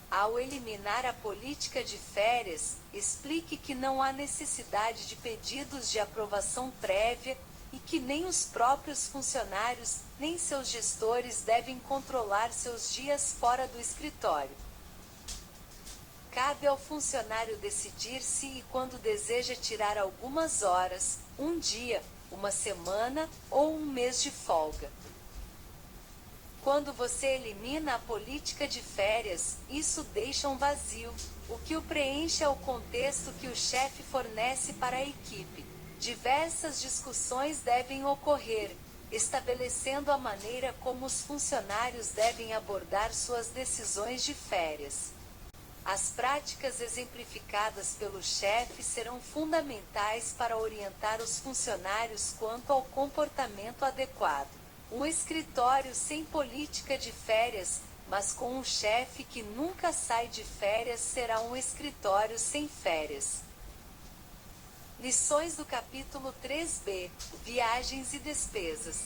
Ao eliminar a política de férias, explique que não há necessidade de pedidos de aprovação prévia e que nem os próprios funcionários, nem seus gestores devem controlar seus dias fora do escritório. Cabe ao funcionário decidir se e quando deseja tirar algumas horas, um dia, uma semana ou um mês de folga. Quando você elimina a política de férias, isso deixa um vazio. O que o preenche é o contexto que o chefe fornece para a equipe. Diversas discussões devem ocorrer, estabelecendo a maneira como os funcionários devem abordar suas decisões de férias. As práticas exemplificadas pelo chefe serão fundamentais para orientar os funcionários quanto ao comportamento adequado. Um escritório sem política de férias, mas com um chefe que nunca sai de férias, será um escritório sem férias. Lições do capítulo 3B, Viagens e despesas.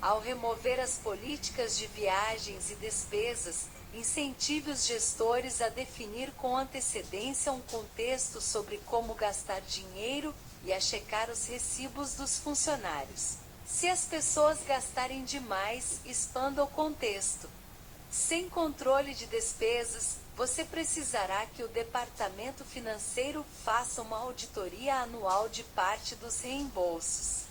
Ao remover as políticas de viagens e despesas, incentive os gestores a definir com antecedência um contexto sobre como gastar dinheiro e a checar os recibos dos funcionários. Se as pessoas gastarem demais, expanda o contexto. Sem controle de despesas, você precisará que o departamento financeiro faça uma auditoria anual de parte dos reembolsos.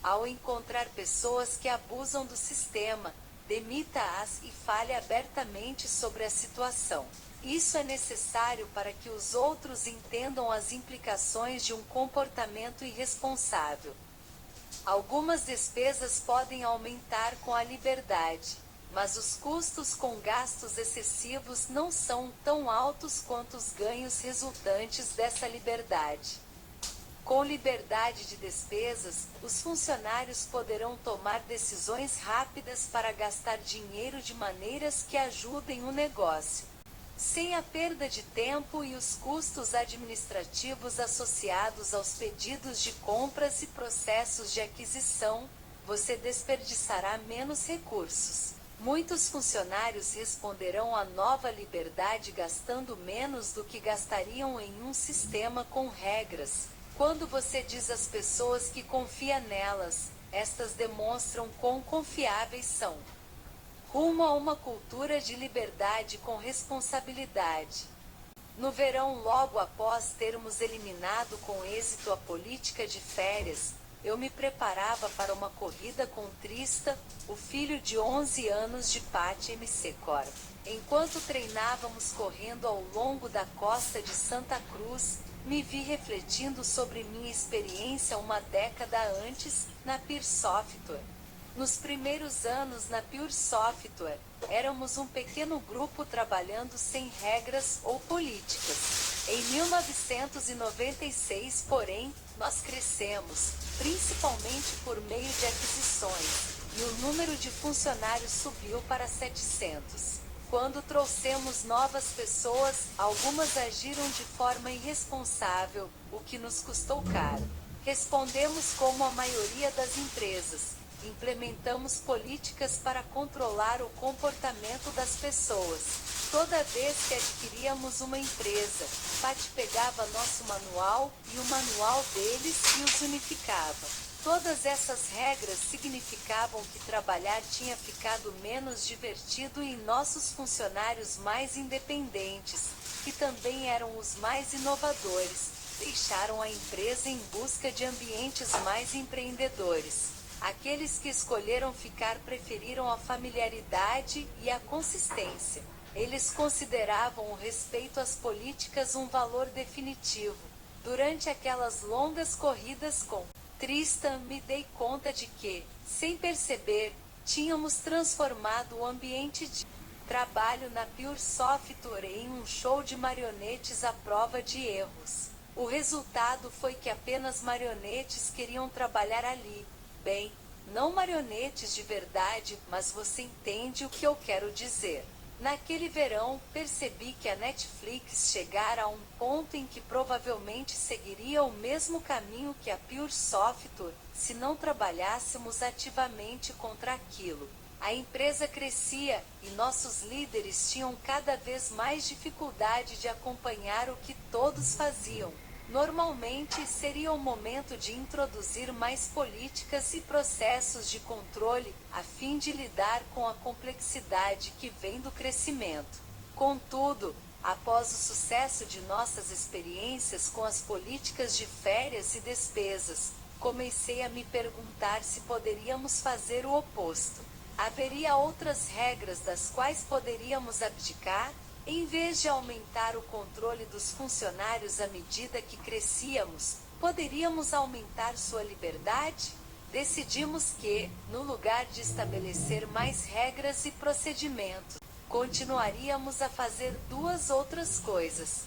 Ao encontrar pessoas que abusam do sistema, demita-as e fale abertamente sobre a situação. Isso é necessário para que os outros entendam as implicações de um comportamento irresponsável. Algumas despesas podem aumentar com a liberdade, mas os custos com gastos excessivos não são tão altos quanto os ganhos resultantes dessa liberdade. Com liberdade de despesas, os funcionários poderão tomar decisões rápidas para gastar dinheiro de maneiras que ajudem o negócio. Sem a perda de tempo e os custos administrativos associados aos pedidos de compras e processos de aquisição, você desperdiçará menos recursos. Muitos funcionários responderão à nova liberdade gastando menos do que gastariam em um sistema com regras. Quando você diz às pessoas que confia nelas, estas demonstram quão confiáveis são. Rumo a uma cultura de liberdade com responsabilidade. No verão, logo após termos eliminado com êxito a política de férias, eu me preparava para uma corrida com Trista, o filho de 11 anos de Patty McCord. Enquanto treinávamos correndo ao longo da costa de Santa Cruz, me vi refletindo sobre minha experiência uma década antes, na Pure Software. Nos primeiros anos na Pure Software, éramos um pequeno grupo trabalhando sem regras ou políticas. Em 1996, porém, nós crescemos, principalmente por meio de aquisições, e o número de funcionários subiu para 700. Quando trouxemos novas pessoas, algumas agiram de forma irresponsável, o que nos custou caro. Respondemos como a maioria das empresas. Implementamos políticas para controlar o comportamento das pessoas. Toda vez que adquiríamos uma empresa, Patty pegava nosso manual e o manual deles e os unificava. Todas essas regras significavam que trabalhar tinha ficado menos divertido e nossos funcionários mais independentes, que também eram os mais inovadores, deixaram a empresa em busca de ambientes mais empreendedores. Aqueles que escolheram ficar preferiram a familiaridade e a consistência. Eles consideravam o respeito às políticas um valor definitivo. Durante aquelas longas corridas com Tristan, me dei conta de que, sem perceber, tínhamos transformado o ambiente de trabalho na Pure Software em um show de marionetes à prova de erros. O resultado foi que apenas marionetes queriam trabalhar ali. Bem, não marionetes de verdade, mas você entende o que eu quero dizer. Naquele verão, percebi que a Netflix chegara a um ponto em que provavelmente seguiria o mesmo caminho que a Pure Software, se não trabalhássemos ativamente contra aquilo. A empresa crescia, e nossos líderes tinham cada vez mais dificuldade de acompanhar o que todos faziam. Normalmente seria o momento de introduzir mais políticas e processos de controle, a fim de lidar com a complexidade que vem do crescimento. Contudo, após o sucesso de nossas experiências com as políticas de férias e despesas, comecei a me perguntar se poderíamos fazer o oposto. Haveria outras regras das quais poderíamos abdicar? Em vez de aumentar o controle dos funcionários à medida que crescíamos, poderíamos aumentar sua liberdade? Decidimos que, no lugar de estabelecer mais regras e procedimentos, continuaríamos a fazer duas outras coisas.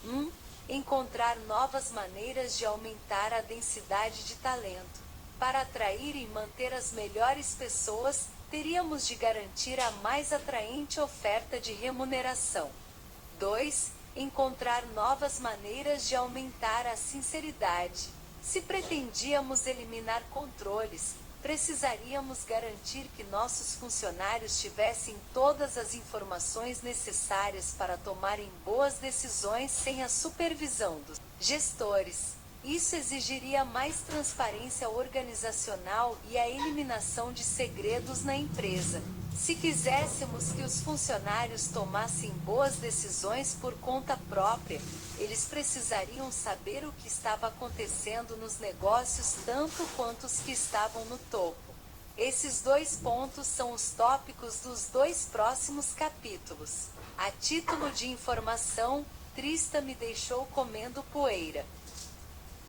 1. Encontrar novas maneiras de aumentar a densidade de talento. Para atrair e manter as melhores pessoas, teríamos de garantir a mais atraente oferta de remuneração. 2. Encontrar novas maneiras de aumentar a sinceridade. Se pretendíamos eliminar controles, precisaríamos garantir que nossos funcionários tivessem todas as informações necessárias para tomarem boas decisões sem a supervisão dos gestores. Isso exigiria mais transparência organizacional e a eliminação de segredos na empresa. Se quiséssemos que os funcionários tomassem boas decisões por conta própria, eles precisariam saber o que estava acontecendo nos negócios tanto quanto os que estavam no topo. Esses 2 pontos são os tópicos dos 2 próximos capítulos. A título de informação, Trista me deixou comendo poeira.